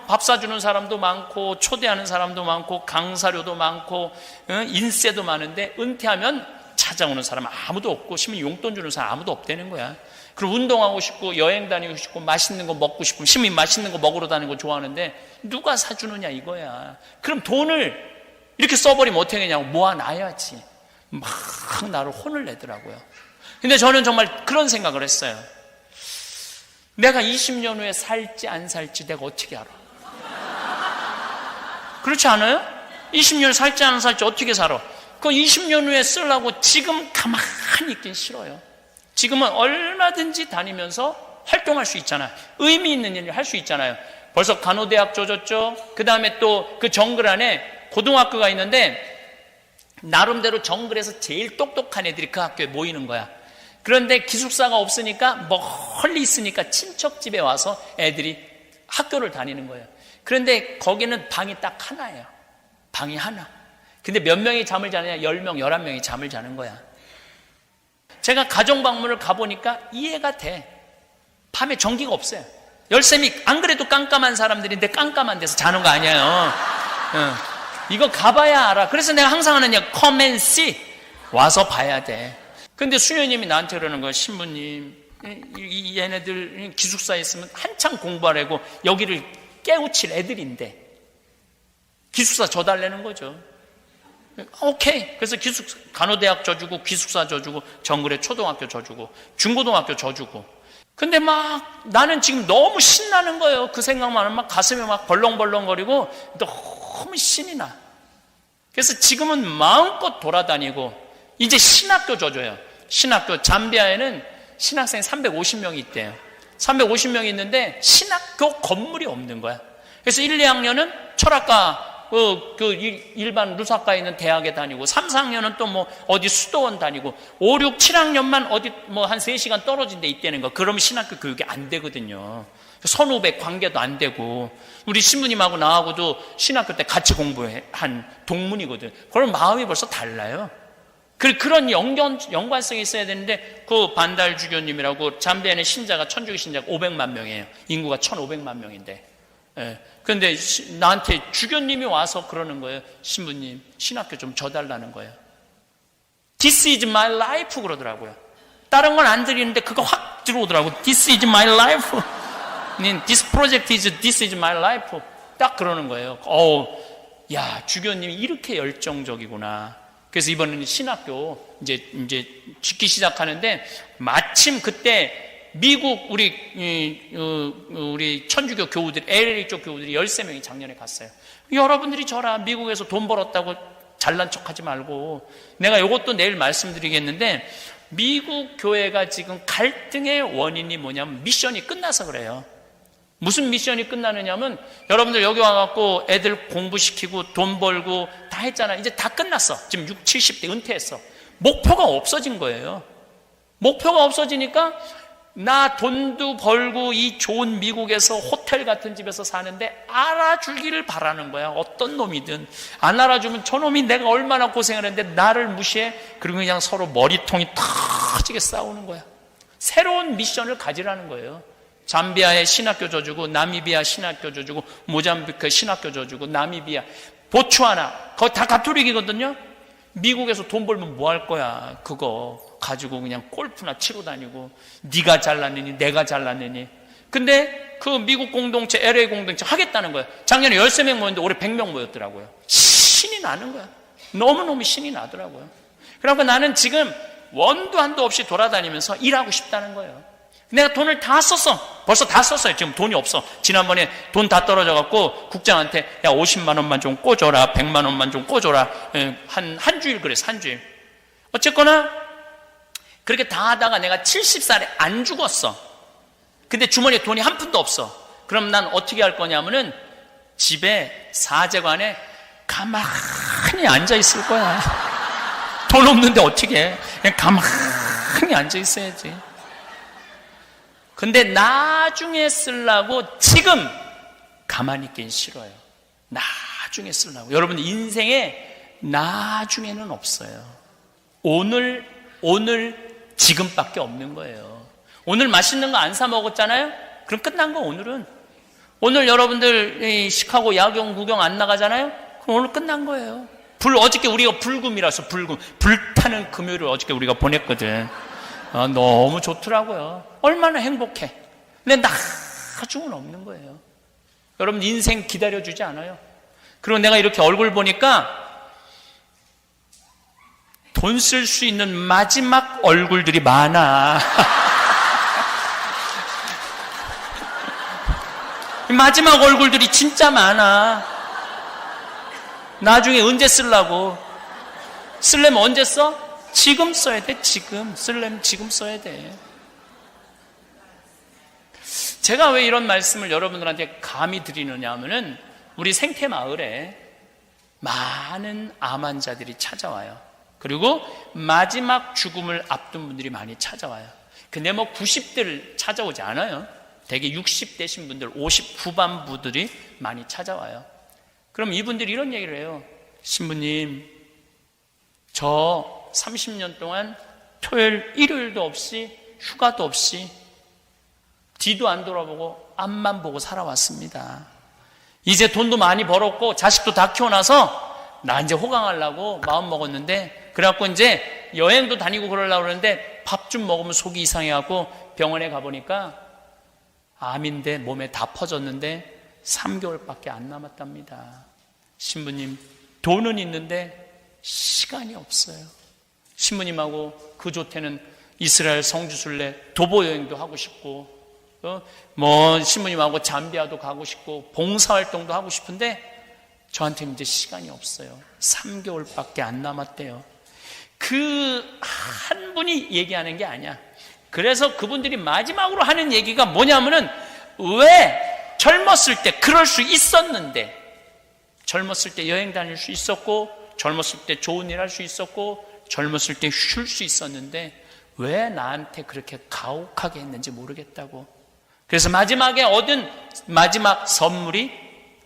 밥 사주는 사람도 많고, 초대하는 사람도 많고, 강사료도 많고, 인세도 많은데, 은퇴하면 찾아오는 사람 아무도 없고, 신부님 용돈 주는 사람 아무도 없다는 거야. 그리고 운동하고 싶고, 여행 다니고 싶고, 맛있는 거 먹고 싶고, 신부님 맛있는 거 먹으러 다니는 거 좋아하는데, 누가 사주느냐 이거야. 그럼 돈을 이렇게 써버리면 어떻게 하냐고. 모아놔야지. 막 나를 혼을 내더라고요. 근데 저는 정말 그런 생각을 했어요. 내가 20년 후에 살지 안 살지 내가 어떻게 알아? 그렇지 않아요? 20년 후에 살지 안 살지 어떻게 살아? 그 20년 후에 쓰려고 지금 가만히 있긴 싫어요. 지금은 얼마든지 다니면서 활동할 수 있잖아요. 의미 있는 일을 할 수 있잖아요. 벌써 간호대학 줘줬죠. 그 다음에 또 그 정글 안에 고등학교가 있는데 나름대로 정글에서 제일 똑똑한 애들이 그 학교에 모이는 거야. 그런데 기숙사가 없으니까 멀리 있으니까 친척 집에 와서 애들이 학교를 다니는 거예요. 그런데 거기는 방이 딱 하나예요. 방이 하나. 근데 몇 명이 잠을 자느냐? 10명, 11명이 잠을 자는 거야. 제가 가정방문을 가보니까 이해가 돼. 밤에 전기가 없어요. 열쇠미 안 그래도 깜깜한 사람들인데 깜깜한 데서 자는 거 아니에요. 이거 가봐야 알아. 그래서 내가 항상 하는 얘기야. Come and see. 와서 봐야 돼. 근데 수녀님이 나한테 그러는 거야. 신부님, 얘네들 기숙사에 있으면 한창 공부하려고 여기를 깨우칠 애들인데 기숙사 줘달라는 거죠. 오케이. 그래서 간호대학 줘주고 기숙사 줘주고 정글에 초등학교 줘주고 중고등학교 줘주고. 근데 막 나는 지금 너무 신나는 거예요. 그 생각만 하면 막 가슴이 막 벌렁벌렁거리고 너무 신이 나. 그래서 지금은 마음껏 돌아다니고 이제 신학교 줘줘요. 신학교 잠비아에는 신학생이 350명이 있대요. 350명이 있는데 신학교 건물이 없는 거야. 그래서 1, 2학년은 철학과 일반 루사과에 있는 대학에 다니고 3, 4학년은 또 뭐 어디 수도원 다니고 5, 6, 7학년만 어디 뭐 한 3시간 떨어진 데 있다는 거. 그러면 신학교 교육이 안 되거든요. 선후배 관계도 안 되고 우리 신부님하고 나하고도 신학교 때 같이 공부한 동문이거든. 그럼 마음이 벌써 달라요. 그런 연관성이 있어야 되는데 그 반달 주교님이라고 잠비아는 신자가 천주교 신자가 500만 명이에요. 인구가 1,500만 명인데. 예. 그런데 나한테 주교님이 와서 그러는 거예요. 신부님 신학교 좀 줘달라는 거예요. This is my life 그러더라고요. 다른 건 안 드리는데 그거 확 들어오더라고요. This is my life. This project this is my life. 딱 그러는 거예요. 야 주교님이 이렇게 열정적이구나. 그래서 이번에는 신학교 이제 짓기 시작하는데 마침 그때 미국 우리 천주교 교우들 LA 쪽 교우들이 13명이 작년에 갔어요. 여러분들이 저라 미국에서 돈 벌었다고 잘난 척하지 말고. 내가 이것도 내일 말씀드리겠는데 미국 교회가 지금 갈등의 원인이 뭐냐면 미션이 끝나서 그래요. 무슨 미션이 끝나느냐면 여러분들 여기 와갖고 애들 공부시키고 돈 벌고 다 했잖아. 이제 다 끝났어. 지금 60, 70대 은퇴했어. 목표가 없어진 거예요. 목표가 없어지니까 나 돈도 벌고 이 좋은 미국에서 호텔 같은 집에서 사는데 알아주기를 바라는 거야. 어떤 놈이든. 안 알아주면 저놈이 내가 얼마나 고생을 했는데 나를 무시해. 그리고 그냥 서로 머리통이 터지게 싸우는 거야. 새로운 미션을 가지라는 거예요. 잠비아에 신학교 줘주고 나미비아 신학교 줘주고 모잠비크 신학교 줘주고 나미비아 보츠와나 거기 다 가톨릭이거든요. 미국에서 돈 벌면 뭐 할 거야. 그거 가지고 그냥 골프나 치러 다니고 네가 잘났느니 내가 잘났느니. 근데 그 미국 공동체 LA 공동체 하겠다는 거야. 작년에 13명 모였는데 올해 100명 모였더라고요. 신이 나는 거야. 너무너무 신이 나더라고요. 그러니까 나는 지금 원도 한도 없이 돌아다니면서 일하고 싶다는 거예요. 내가 돈을 다 썼어. 벌써 다 썼어요. 지금 돈이 없어. 지난번에 돈 다 떨어져갖고 국장한테 야 50만 원만 좀 꽂아라. 100만 원만 좀 꽂아라. 한 주일 그랬어. 한 주일. 어쨌거나 그렇게 다 하다가 내가 70살에 안 죽었어. 근데 주머니에 돈이 한 푼도 없어. 그럼 난 어떻게 할 거냐면은 집에 사제관에 가만히 앉아 있을 거야. 돈 없는데 어떻게 해. 그냥 가만히 앉아 있어야지. 근데 나중에 쓰려고 지금 가만히 있긴 싫어요. 나중에 쓰려고. 여러분 인생에 나중에는 없어요. 오늘 지금밖에 없는 거예요. 오늘 맛있는 거 안 사 먹었잖아요? 그럼 끝난 거 오늘은. 오늘 여러분들 시카고 야경 구경 안 나가잖아요? 그럼 오늘 끝난 거예요. 어저께 우리가 불금이라서 불타는 금요일을 어저께 우리가 보냈거든. 너무 좋더라고요. 얼마나 행복해. 근데 나중은 없는 거예요. 여러분 인생 기다려주지 않아요. 그리고 내가 이렇게 얼굴 보니까 돈 쓸 수 있는 마지막 얼굴들이 많아. 마지막 얼굴들이 진짜 많아. 나중에 언제 쓰려고. 쓰려면 언제 써? 지금 써야 돼. 지금 쓰려면 지금 써야 돼. 제가 왜 이런 말씀을 여러분들한테 감히 드리느냐 하면은 우리 생태마을에 많은 암 환자들이 찾아와요. 그리고 마지막 죽음을 앞둔 분들이 많이 찾아와요. 근데 뭐 90대를 찾아오지 않아요. 대개 60대신 분들, 50 후반부들이 많이 찾아와요. 그럼 이분들이 이런 얘기를 해요. 신부님, 저 30년 동안 토요일, 일요일도 없이 휴가도 없이 뒤도 안 돌아보고 앞만 보고 살아왔습니다. 이제 돈도 많이 벌었고 자식도 다 키워놔서 나 이제 호강하려고 마음 먹었는데, 그래갖고 이제 여행도 다니고 그러려고 그러는데 밥 좀 먹으면 속이 이상해갖고 병원에 가보니까 암인데 몸에 다 퍼졌는데 3개월밖에 안 남았답니다. 신부님, 돈은 있는데 시간이 없어요. 신부님하고 그 조태는 이스라엘 성지순례 도보 여행도 하고 싶고, 신부님하고 잠비아도 가고 싶고 봉사활동도 하고 싶은데 저한테는 이제 시간이 없어요. 3개월밖에 안 남았대요. 그 한 분이 얘기하는 게 아니야. 그래서 그분들이 마지막으로 하는 얘기가 뭐냐면은, 왜 젊었을 때 그럴 수 있었는데, 젊었을 때 여행 다닐 수 있었고, 젊었을 때 좋은 일 할 수 있었고, 젊었을 때 쉴 수 있었는데 왜 나한테 그렇게 가혹하게 했는지 모르겠다고. 그래서 마지막에 얻은 마지막 선물이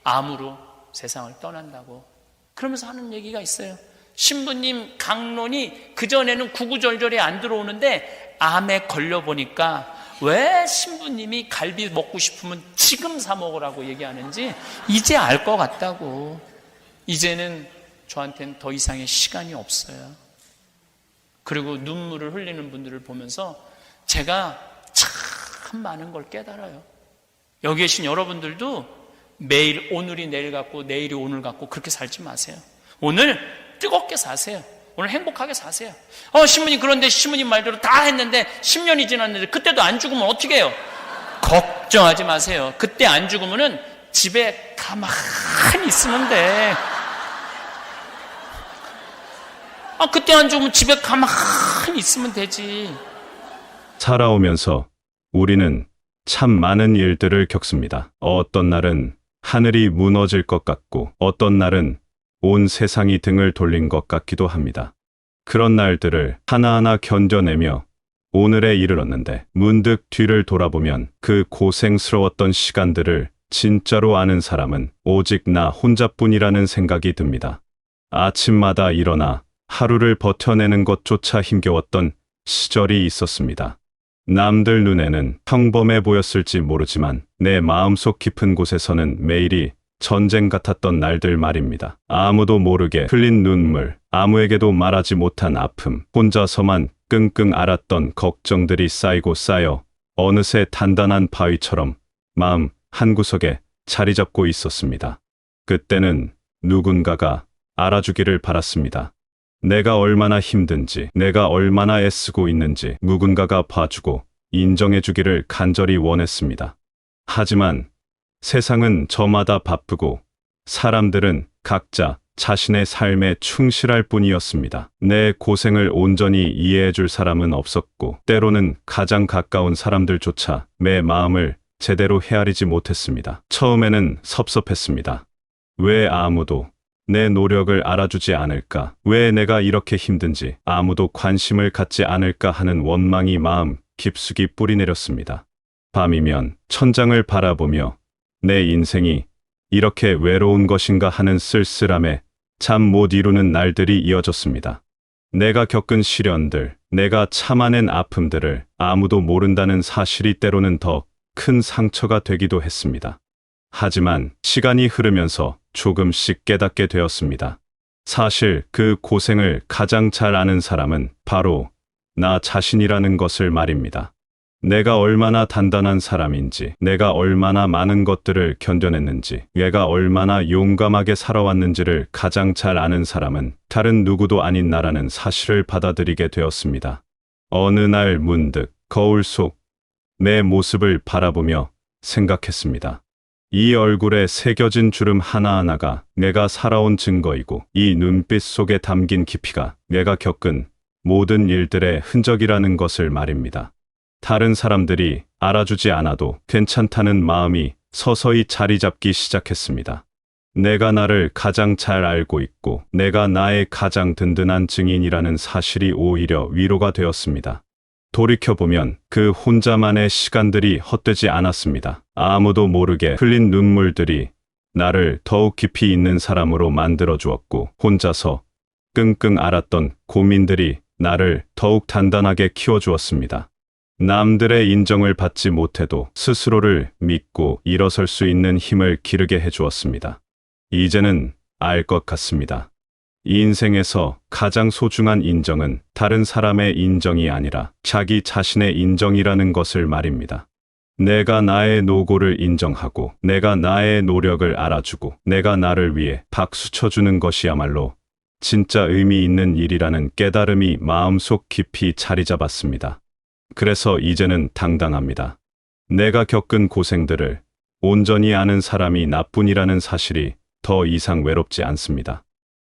암으로 세상을 떠난다고. 그러면서 하는 얘기가 있어요. 신부님 강론이 그전에는 구구절절이 안 들어오는데 암에 걸려보니까 왜 신부님이 갈비 먹고 싶으면 지금 사 먹으라고 얘기하는지 이제 알 것 같다고. 이제는 저한테는 더 이상의 시간이 없어요. 그리고 눈물을 흘리는 분들을 보면서 제가 참 많은 걸 깨달아요. 여기 계신 여러분들도 매일 오늘이 내일 같고 내일이 오늘 같고 그렇게 살지 마세요. 오늘 뜨겁게 사세요. 오늘 행복하게 사세요. 신부님, 그런데 신부님 말대로 다 했는데 10년이 지났는데 그때도 안 죽으면 어떻게 해요? 걱정하지 마세요. 그때 안 죽으면은 집에 가만히 있으면 돼. 그때 안 죽으면 집에 가만히 있으면 되지. 살아오면서 우리는 참 많은 일들을 겪습니다. 어떤 날은 하늘이 무너질 것 같고, 어떤 날은 온 세상이 등을 돌린 것 같기도 합니다. 그런 날들을 하나하나 견뎌내며 오늘에 이르렀는데, 문득 뒤를 돌아보면 그 고생스러웠던 시간들을 진짜로 아는 사람은 오직 나 혼자뿐이라는 생각이 듭니다. 아침마다 일어나 하루를 버텨내는 것조차 힘겨웠던 시절이 있었습니다. 남들 눈에는 평범해 보였을지 모르지만 내 마음속 깊은 곳에서는 매일이 전쟁 같았던 날들 말입니다. 아무도 모르게 흘린 눈물, 아무에게도 말하지 못한 아픔, 혼자서만 끙끙 앓았던 걱정들이 쌓이고 쌓여 어느새 단단한 바위처럼 마음 한구석에 자리 잡고 있었습니다. 그때는 누군가가 알아주기를 바랐습니다. 내가 얼마나 힘든지, 내가 얼마나 애쓰고 있는지 누군가가 봐주고 인정해주기를 간절히 원했습니다. 하지만 세상은 저마다 바쁘고 사람들은 각자 자신의 삶에 충실할 뿐이었습니다. 내 고생을 온전히 이해해줄 사람은 없었고, 때로는 가장 가까운 사람들조차 내 마음을 제대로 헤아리지 못했습니다. 처음에는 섭섭했습니다. 왜 아무도 내 노력을 알아주지 않을까? 왜 내가 이렇게 힘든지 아무도 관심을 갖지 않을까 하는 원망이 마음 깊숙이 뿌리내렸습니다. 밤이면 천장을 바라보며 내 인생이 이렇게 외로운 것인가 하는 쓸쓸함에 잠 못 이루는 날들이 이어졌습니다. 내가 겪은 시련들, 내가 참아낸 아픔들을 아무도 모른다는 사실이 때로는 더 큰 상처가 되기도 했습니다. 하지만 시간이 흐르면서 조금씩 깨닫게 되었습니다. 사실 그 고생을 가장 잘 아는 사람은 바로 나 자신이라는 것을 말입니다. 내가 얼마나 단단한 사람인지, 내가 얼마나 많은 것들을 견뎌냈는지, 내가 얼마나 용감하게 살아왔는지를 가장 잘 아는 사람은 다른 누구도 아닌 나라는 사실을 받아들이게 되었습니다. 어느 날 문득 거울 속 내 모습을 바라보며 생각했습니다. 이 얼굴에 새겨진 주름 하나하나가 내가 살아온 증거이고, 이 눈빛 속에 담긴 깊이가 내가 겪은 모든 일들의 흔적이라는 것을 말입니다. 다른 사람들이 알아주지 않아도 괜찮다는 마음이 서서히 자리 잡기 시작했습니다. 내가 나를 가장 잘 알고 있고, 내가 나의 가장 든든한 증인이라는 사실이 오히려 위로가 되었습니다. 돌이켜보면 그 혼자만의 시간들이 헛되지 않았습니다. 아무도 모르게 흘린 눈물들이 나를 더욱 깊이 있는 사람으로 만들어 주었고, 혼자서 끙끙 앓았던 고민들이 나를 더욱 단단하게 키워주었습니다. 남들의 인정을 받지 못해도 스스로를 믿고 일어설 수 있는 힘을 기르게 해주었습니다. 이제는 알 것 같습니다. 인생에서 가장 소중한 인정은 다른 사람의 인정이 아니라 자기 자신의 인정이라는 것을 말입니다. 내가 나의 노고를 인정하고, 내가 나의 노력을 알아주고, 내가 나를 위해 박수 쳐주는 것이야말로 진짜 의미 있는 일이라는 깨달음이 마음속 깊이 자리 잡았습니다. 그래서 이제는 당당합니다. 내가 겪은 고생들을 온전히 아는 사람이 나뿐이라는 사실이 더 이상 외롭지 않습니다.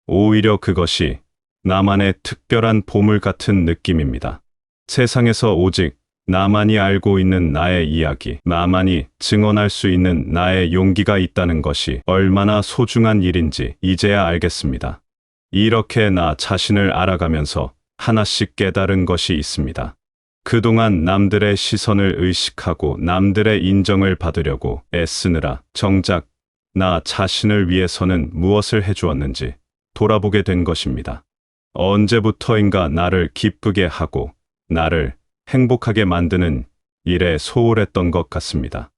오히려 그것이 나만의 특별한 보물 같은 느낌입니다. 세상에서 오직 나만이 알고 있는 나의 이야기, 나만이 증언할 수 있는 나의 용기가 있다는 것이 얼마나 소중한 일인지 이제야 알겠습니다. 이렇게 나 자신을 알아가면서 하나씩 깨달은 것이 있습니다. 그동안 남들의 시선을 의식하고 남들의 인정을 받으려고 애쓰느라 정작 나 자신을 위해서는 무엇을 해주었는지 돌아보게 된 것입니다. 언제부터인가 나를 기쁘게 하고 나를 행복하게 만드는 일에 소홀했던 것 같습니다.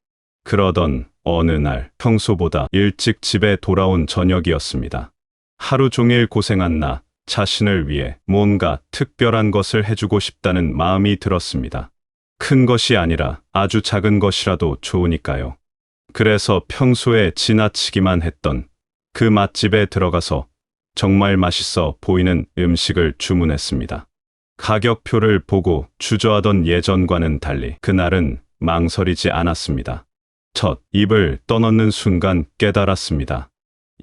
그러던 어느 날 평소보다 일찍 집에 돌아온 저녁이었습니다. 하루 종일 고생한 나 자신을 위해 뭔가 특별한 것을 해주고 싶다는 마음이 들었습니다. 큰 것이 아니라 아주 작은 것이라도 좋으니까요. 그래서 평소에 지나치기만 했던 그 맛집에 들어가서 정말 맛있어 보이는 음식을 주문했습니다. 가격표를 보고 주저하던 예전과는 달리 그날은 망설이지 않았습니다. 첫 입을 떠넣는 순간 깨달았습니다.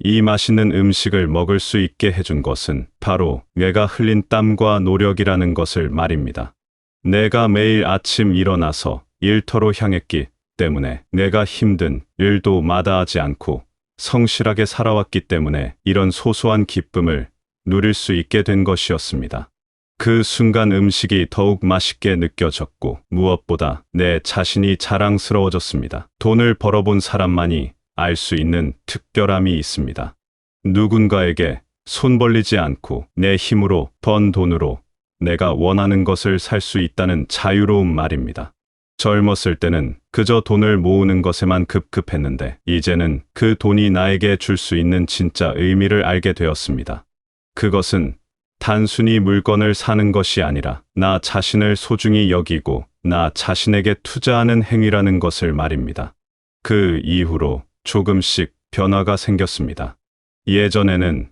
이 맛있는 음식을 먹을 수 있게 해준 것은 바로 내가 흘린 땀과 노력이라는 것을 말입니다. 내가 매일 아침 일어나서 일터로 향했기 때문에, 내가 힘든 일도 마다하지 않고 성실하게 살아왔기 때문에 이런 소소한 기쁨을 누릴 수 있게 된 것이었습니다. 그 순간 음식이 더욱 맛있게 느껴졌고 무엇보다 내 자신이 자랑스러워졌습니다. 돈을 벌어본 사람만이 알 수 있는 특별함이 있습니다. 누군가에게 손 벌리지 않고 내 힘으로 번 돈으로 내가 원하는 것을 살 수 있다는 자유로운 말입니다. 젊었을 때는 그저 돈을 모으는 것에만 급급했는데 이제는 그 돈이 나에게 줄 수 있는 진짜 의미를 알게 되었습니다. 그것은 단순히 물건을 사는 것이 아니라 나 자신을 소중히 여기고 나 자신에게 투자하는 행위라는 것을 말입니다. 그 이후로 조금씩 변화가 생겼습니다. 예전에는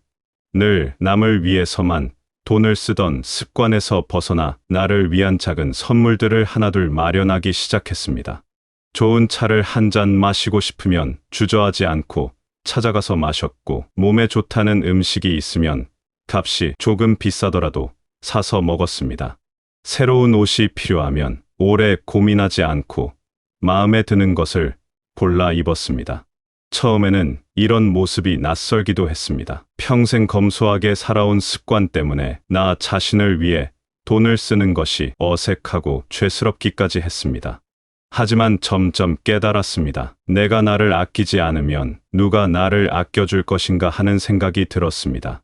늘 남을 위해서만 돈을 쓰던 습관에서 벗어나 나를 위한 작은 선물들을 하나둘 마련하기 시작했습니다. 좋은 차를 한 잔 마시고 싶으면 주저하지 않고 찾아가서 마셨고, 몸에 좋다는 음식이 있으면 값이 조금 비싸더라도 사서 먹었습니다. 새로운 옷이 필요하면 오래 고민하지 않고 마음에 드는 것을 골라 입었습니다. 처음에는 이런 모습이 낯설기도 했습니다. 평생 검소하게 살아온 습관 때문에 나 자신을 위해 돈을 쓰는 것이 어색하고 죄스럽기까지 했습니다. 하지만 점점 깨달았습니다. 내가 나를 아끼지 않으면 누가 나를 아껴줄 것인가 하는 생각이 들었습니다.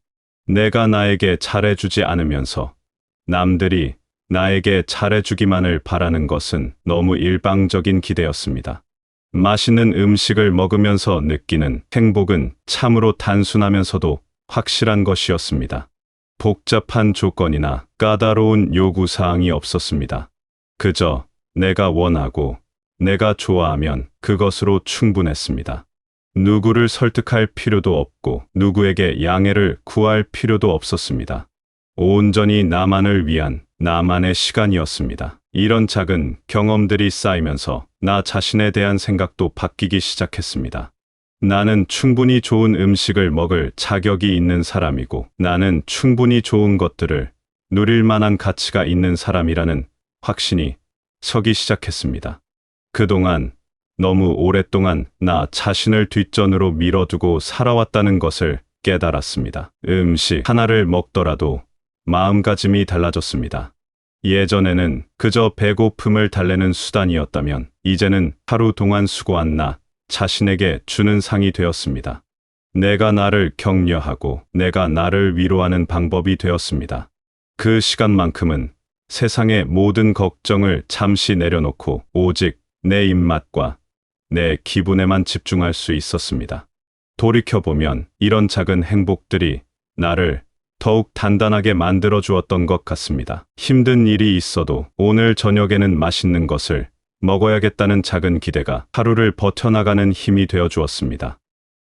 내가 나에게 잘해주지 않으면서 남들이 나에게 잘해주기만을 바라는 것은 너무 일방적인 기대였습니다. 맛있는 음식을 먹으면서 느끼는 행복은 참으로 단순하면서도 확실한 것이었습니다. 복잡한 조건이나 까다로운 요구사항이 없었습니다. 그저 내가 원하고 내가 좋아하면 그것으로 충분했습니다. 누구를 설득할 필요도 없고 누구에게 양해를 구할 필요도 없었습니다. 온전히 나만을 위한 나만의 시간이었습니다. 이런 작은 경험들이 쌓이면서 나 자신에 대한 생각도 바뀌기 시작했습니다. 나는 충분히 좋은 음식을 먹을 자격이 있는 사람이고, 나는 충분히 좋은 것들을 누릴 만한 가치가 있는 사람이라는 확신이 서기 시작했습니다. 그동안 너무 오랫동안 나 자신을 뒷전으로 밀어두고 살아왔다는 것을 깨달았습니다. 음식 하나를 먹더라도 마음가짐이 달라졌습니다. 예전에는 그저 배고픔을 달래는 수단이었다면 이제는 하루 동안 수고한 나 자신에게 주는 상이 되었습니다. 내가 나를 격려하고 내가 나를 위로하는 방법이 되었습니다. 그 시간만큼은 세상의 모든 걱정을 잠시 내려놓고 오직 내 입맛과 내 기분에만 집중할 수 있었습니다. 돌이켜보면 이런 작은 행복들이 나를 더욱 단단하게 만들어 주었던 것 같습니다. 힘든 일이 있어도 오늘 저녁에는 맛있는 것을 먹어야겠다는 작은 기대가 하루를 버텨나가는 힘이 되어 주었습니다.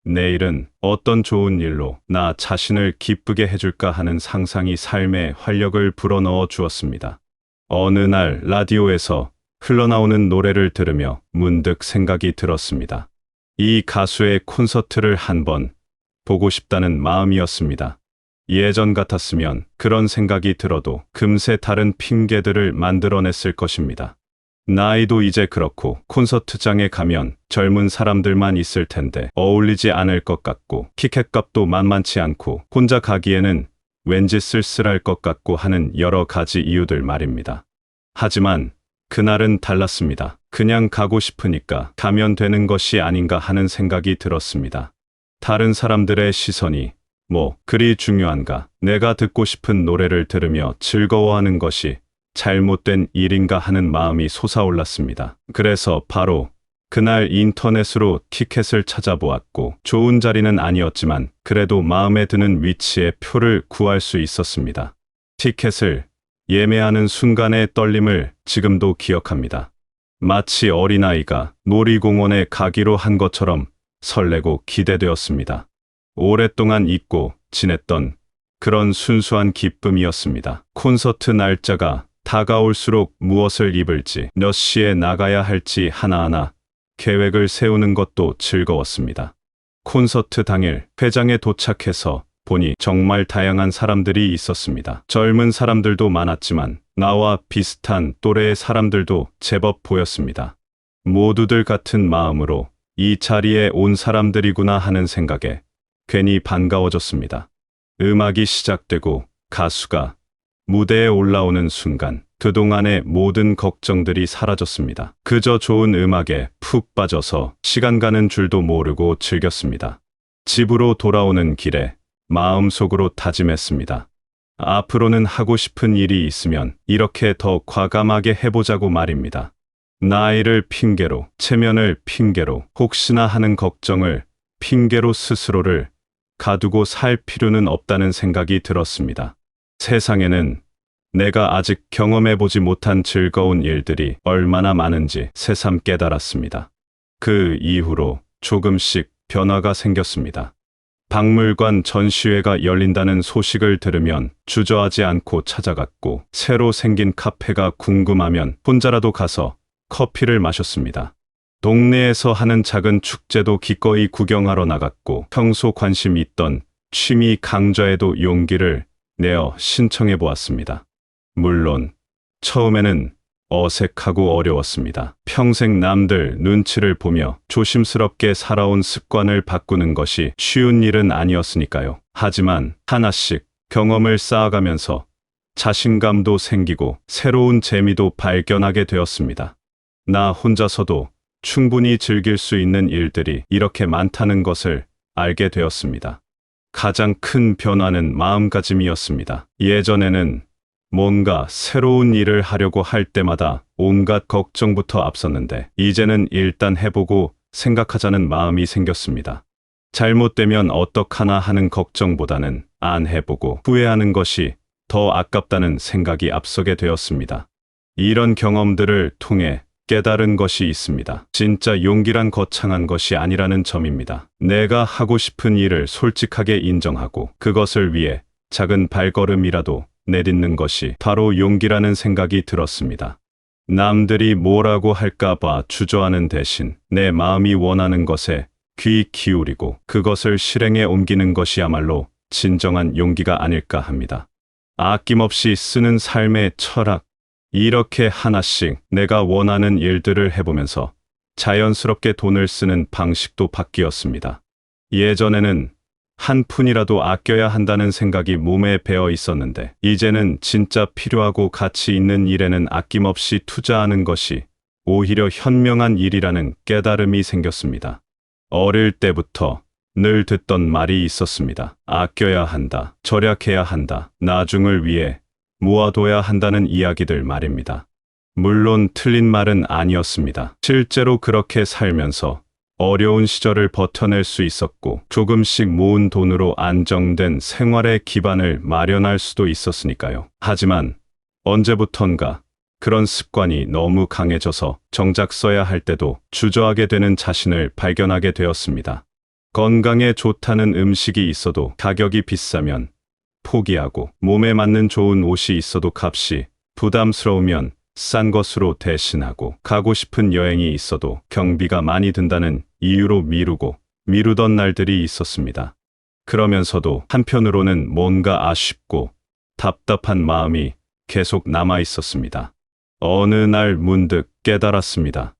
내일은 어떤 좋은 일로 나 자신을 기쁘게 해줄까 하는 상상이 삶에 활력을 불어넣어 주었습니다. 어느 날 라디오에서 흘러나오는 노래를 들으며 문득 생각이 들었습니다. 이 가수의 콘서트를 한번 보고 싶다는 마음이었습니다. 예전 같았으면 그런 생각이 들어도 금세 다른 핑계들을 만들어냈을 것입니다. 나이도 이제 그렇고 콘서트장에 가면 젊은 사람들만 있을 텐데 어울리지 않을 것 같고 티켓값도 만만치 않고 혼자 가기에는 왠지 쓸쓸할 것 같고 하는 여러 가지 이유들 말입니다. 하지만 그날은 달랐습니다. 그냥 가고 싶으니까 가면 되는 것이 아닌가 하는 생각이 들었습니다. 다른 사람들의 시선이 그리 중요한가? 내가 듣고 싶은 노래를 들으며 즐거워하는 것이 잘못된 일인가 하는 마음이 솟아올랐습니다. 그래서 바로 그날 인터넷으로 티켓을 찾아보았고 좋은 자리는 아니었지만 그래도 마음에 드는 위치에 표를 구할 수 있었습니다. 티켓을 예매하는 순간의 떨림을 지금도 기억합니다. 마치 어린아이가 놀이공원에 가기로 한 것처럼 설레고 기대되었습니다. 오랫동안 잊고 지냈던 그런 순수한 기쁨이었습니다. 콘서트 날짜가 다가올수록 무엇을 입을지, 몇 시에 나가야 할지 하나하나 계획을 세우는 것도 즐거웠습니다. 콘서트 당일 회장에 도착해서 보니 정말 다양한 사람들이 있었습니다. 젊은 사람들도 많았지만 나와 비슷한 또래의 사람들도 제법 보였습니다. 모두들 같은 마음으로 이 자리에 온 사람들이구나 하는 생각에 괜히 반가워졌습니다. 음악이 시작되고 가수가 무대에 올라오는 순간 그동안의 모든 걱정들이 사라졌습니다. 그저 좋은 음악에 푹 빠져서 시간 가는 줄도 모르고 즐겼습니다. 집으로 돌아오는 길에 마음속으로 다짐했습니다. 앞으로는 하고 싶은 일이 있으면 이렇게 더 과감하게 해보자고 말입니다. 나이를 핑계로, 체면을 핑계로, 혹시나 하는 걱정을 핑계로 스스로를 가두고 살 필요는 없다는 생각이 들었습니다. 세상에는 내가 아직 경험해보지 못한 즐거운 일들이 얼마나 많은지 새삼 깨달았습니다. 그 이후로 조금씩 변화가 생겼습니다. 박물관 전시회가 열린다는 소식을 들으면 주저하지 않고 찾아갔고 새로 생긴 카페가 궁금하면 혼자라도 가서 커피를 마셨습니다. 동네에서 하는 작은 축제도 기꺼이 구경하러 나갔고 평소 관심 있던 취미 강좌에도 용기를 내어 신청해 보았습니다. 물론 처음에는 어색하고 어려웠습니다. 평생 남들 눈치를 보며 조심스럽게 살아온 습관을 바꾸는 것이 쉬운 일은 아니었으니까요. 하지만 하나씩 경험을 쌓아가면서 자신감도 생기고 새로운 재미도 발견하게 되었습니다. 나 혼자서도 충분히 즐길 수 있는 일들이 이렇게 많다는 것을 알게 되었습니다. 가장 큰 변화는 마음가짐이었습니다. 예전에는 뭔가 새로운 일을 하려고 할 때마다 온갖 걱정부터 앞섰는데 이제는 일단 해보고 생각하자는 마음이 생겼습니다. 잘못되면 어떡하나 하는 걱정보다는 안 해보고 후회하는 것이 더 아깝다는 생각이 앞서게 되었습니다. 이런 경험들을 통해 깨달은 것이 있습니다. 진짜 용기란 거창한 것이 아니라는 점입니다. 내가 하고 싶은 일을 솔직하게 인정하고 그것을 위해 작은 발걸음이라도 내딛는 것이 바로 용기라는 생각이 들었습니다. 남들이 뭐라고 할까봐 주저하는 대신 내 마음이 원하는 것에 귀 기울이고 그것을 실행에 옮기는 것이야말로 진정한 용기가 아닐까 합니다. 아낌없이 쓰는 삶의 철학, 이렇게 하나씩 내가 원하는 일들을 해보면서 자연스럽게 돈을 쓰는 방식도 바뀌었습니다. 예전에는 한 푼이라도 아껴야 한다는 생각이 몸에 배어 있었는데 이제는 진짜 필요하고 가치 있는 일에는 아낌없이 투자하는 것이 오히려 현명한 일이라는 깨달음이 생겼습니다. 어릴 때부터 늘 듣던 말이 있었습니다. 아껴야 한다, 절약해야 한다, 나중을 위해 모아둬야 한다는 이야기들 말입니다. 물론 틀린 말은 아니었습니다. 실제로 그렇게 살면서 어려운 시절을 버텨낼 수 있었고 조금씩 모은 돈으로 안정된 생활의 기반을 마련할 수도 있었으니까요. 하지만 언제부턴가 그런 습관이 너무 강해져서 정작 써야 할 때도 주저하게 되는 자신을 발견하게 되었습니다. 건강에 좋다는 음식이 있어도 가격이 비싸면 포기하고, 몸에 맞는 좋은 옷이 있어도 값이 부담스러우면 싼 것으로 대신하고, 가고 싶은 여행이 있어도 경비가 많이 든다는 이유로 미루던 날들이 있었습니다. 그러면서도 한편으로는 뭔가 아쉽고 답답한 마음이 계속 남아 있었습니다. 어느 날 문득 깨달았습니다.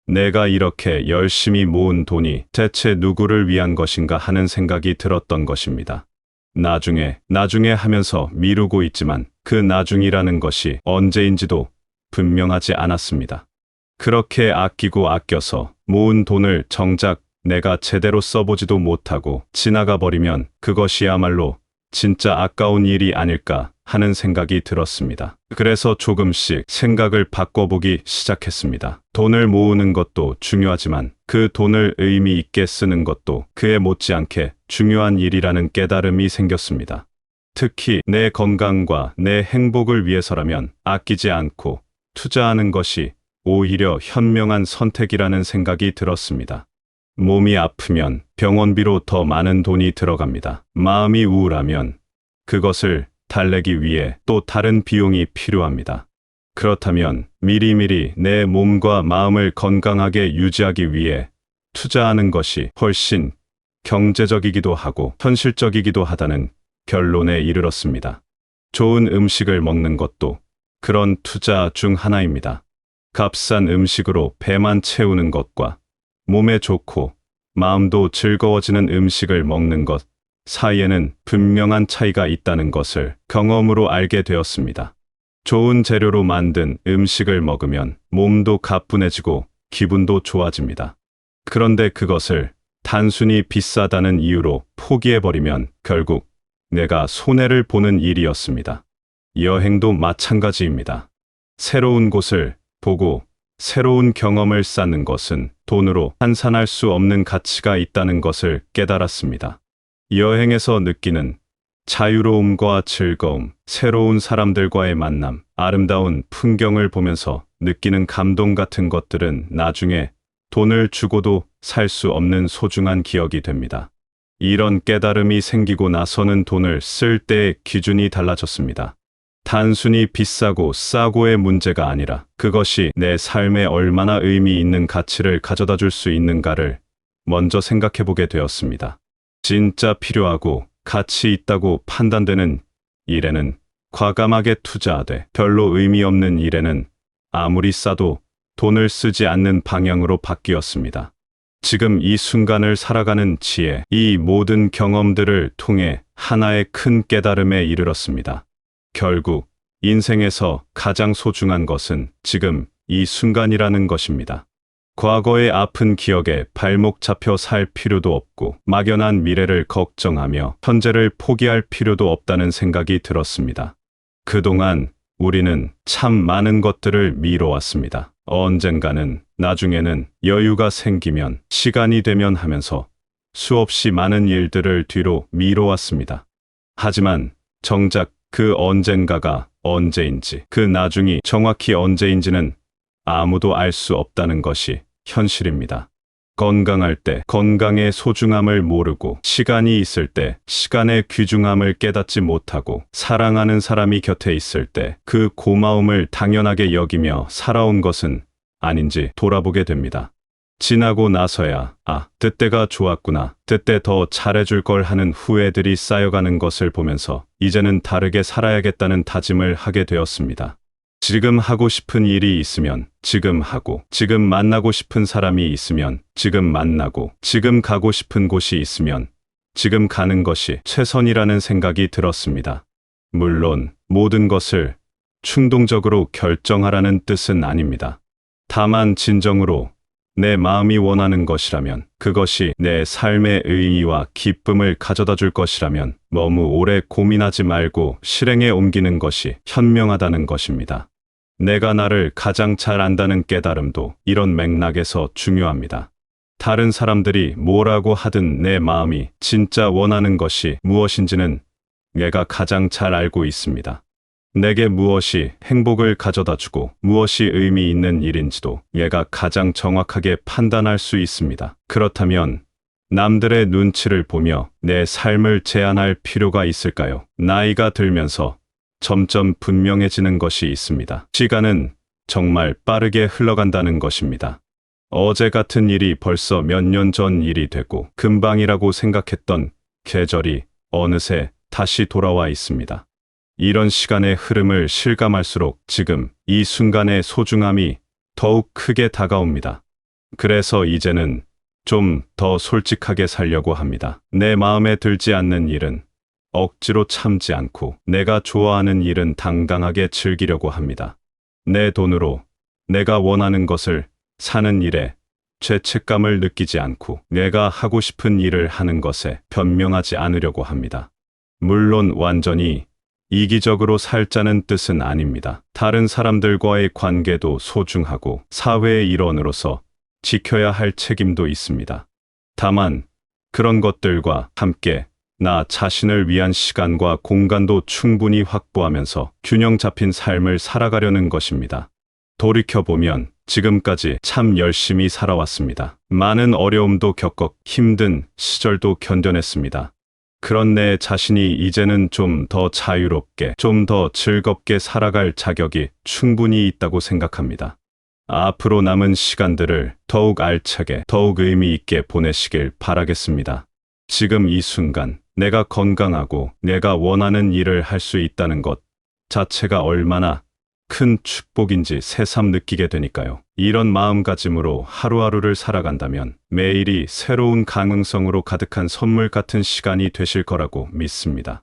내가 이렇게 열심히 모은 돈이 대체 누구를 위한 것인가 하는 생각이 들었던 것입니다. 나중에 하면서 미루고 있지만 그 나중이라는 것이 언제인지도 분명하지 않았습니다. 그렇게 아끼고 아껴서 모은 돈을 정작 내가 제대로 써보지도 못하고 지나가 버리면 그것이야말로 진짜 아까운 일이 아닐까 하는 생각이 들었습니다. 그래서 조금씩 생각을 바꿔보기 시작했습니다. 돈을 모으는 것도 중요하지만 그 돈을 의미 있게 쓰는 것도 그에 못지않게 중요한 일이라는 깨달음이 생겼습니다. 특히 내 건강과 내 행복을 위해서라면 아끼지 않고 투자하는 것이 오히려 현명한 선택이라는 생각이 들었습니다. 몸이 아프면 병원비로 더 많은 돈이 들어갑니다. 마음이 우울하면 그것을 달래기 위해 또 다른 비용이 필요합니다. 그렇다면 미리미리 내 몸과 마음을 건강하게 유지하기 위해 투자하는 것이 훨씬 경제적이기도 하고 현실적이기도 하다는 결론에 이르렀습니다. 좋은 음식을 먹는 것도 그런 투자 중 하나입니다. 값싼 음식으로 배만 채우는 것과 몸에 좋고 마음도 즐거워지는 음식을 먹는 것 사이에는 분명한 차이가 있다는 것을 경험으로 알게 되었습니다. 좋은 재료로 만든 음식을 먹으면 몸도 가뿐해지고 기분도 좋아집니다. 그런데 그것을 단순히 비싸다는 이유로 포기해버리면 결국 내가 손해를 보는 일이었습니다. 여행도 마찬가지입니다. 새로운 곳을 보고 새로운 경험을 쌓는 것은 돈으로 환산할 수 없는 가치가 있다는 것을 깨달았습니다. 여행에서 느끼는 자유로움과 즐거움, 새로운 사람들과의 만남, 아름다운 풍경을 보면서 느끼는 감동 같은 것들은 나중에 돈을 주고도 살 수 없는 소중한 기억이 됩니다. 이런 깨달음이 생기고 나서는 돈을 쓸 때의 기준이 달라졌습니다. 단순히 비싸고 싸고의 문제가 아니라 그것이 내 삶에 얼마나 의미 있는 가치를 가져다 줄 수 있는가를 먼저 생각해보게 되었습니다. 진짜 필요하고 가치 있다고 판단되는 일에는 과감하게 투자하되 별로 의미 없는 일에는 아무리 싸도 돈을 쓰지 않는 방향으로 바뀌었습니다. 지금 이 순간을 살아가는 지혜, 이 모든 경험들을 통해 하나의 큰 깨달음에 이르렀습니다. 결국 인생에서 가장 소중한 것은 지금 이 순간이라는 것입니다. 과거의 아픈 기억에 발목 잡혀 살 필요도 없고 막연한 미래를 걱정하며 현재를 포기할 필요도 없다는 생각이 들었습니다. 그동안 우리는 참 많은 것들을 미뤄왔습니다. 언젠가는, 나중에는, 여유가 생기면, 시간이 되면 하면서 수없이 많은 일들을 뒤로 미뤄왔습니다. 하지만 정작 그 언젠가가 언제인지, 그 나중이 정확히 언제인지는 아무도 알 수 없다는 것이 현실입니다. 건강할 때 건강의 소중함을 모르고, 시간이 있을 때 시간의 귀중함을 깨닫지 못하고, 사랑하는 사람이 곁에 있을 때 그 고마움을 당연하게 여기며 살아온 것은 아닌지 돌아보게 됩니다. 지나고 나서야 그때가 좋았구나, 그때 더 잘해줄 걸 하는 후회들이 쌓여가는 것을 보면서 이제는 다르게 살아야겠다는 다짐을 하게 되었습니다. 지금 하고 싶은 일이 있으면 지금 하고, 지금 만나고 싶은 사람이 있으면 지금 만나고, 지금 가고 싶은 곳이 있으면 지금 가는 것이 최선이라는 생각이 들었습니다. 물론 모든 것을 충동적으로 결정하라는 뜻은 아닙니다. 다만 진정으로 내 마음이 원하는 것이라면, 그것이 내 삶의 의의와 기쁨을 가져다 줄 것이라면 너무 오래 고민하지 말고 실행에 옮기는 것이 현명하다는 것입니다. 내가 나를 가장 잘 안다는 깨달음도 이런 맥락에서 중요합니다. 다른 사람들이 뭐라고 하든 내 마음이 진짜 원하는 것이 무엇인지는 내가 가장 잘 알고 있습니다. 내게 무엇이 행복을 가져다 주고 무엇이 의미 있는 일인지도 내가 가장 정확하게 판단할 수 있습니다. 그렇다면 남들의 눈치를 보며 내 삶을 제한할 필요가 있을까요? 나이가 들면서 점점 분명해지는 것이 있습니다. 시간은 정말 빠르게 흘러간다는 것입니다. 어제 같은 일이 벌써 몇 년 전 일이 되고 금방이라고 생각했던 계절이 어느새 다시 돌아와 있습니다. 이런 시간의 흐름을 실감할수록 지금 이 순간의 소중함이 더욱 크게 다가옵니다. 그래서 이제는 좀 더 솔직하게 살려고 합니다. 내 마음에 들지 않는 일은 억지로 참지 않고 내가 좋아하는 일은 당당하게 즐기려고 합니다. 내 돈으로 내가 원하는 것을 사는 일에 죄책감을 느끼지 않고 내가 하고 싶은 일을 하는 것에 변명하지 않으려고 합니다. 물론 완전히 이기적으로 살자는 뜻은 아닙니다. 다른 사람들과의 관계도 소중하고 사회의 일원으로서 지켜야 할 책임도 있습니다. 다만 그런 것들과 함께 나 자신을 위한 시간과 공간도 충분히 확보하면서 균형 잡힌 삶을 살아가려는 것입니다. 돌이켜보면 지금까지 참 열심히 살아왔습니다. 많은 어려움도 겪었고 힘든 시절도 견뎌냈습니다. 그런 내 자신이 이제는 좀 더 자유롭게, 좀 더 즐겁게 살아갈 자격이 충분히 있다고 생각합니다. 앞으로 남은 시간들을 더욱 알차게, 더욱 의미 있게 보내시길 바라겠습니다. 지금 이 순간, 내가 건강하고 내가 원하는 일을 할 수 있다는 것 자체가 얼마나 큰 축복인지 새삼 느끼게 되니까요. 이런 마음가짐으로 하루하루를 살아간다면 매일이 새로운 가능성으로 가득한 선물 같은 시간이 되실 거라고 믿습니다.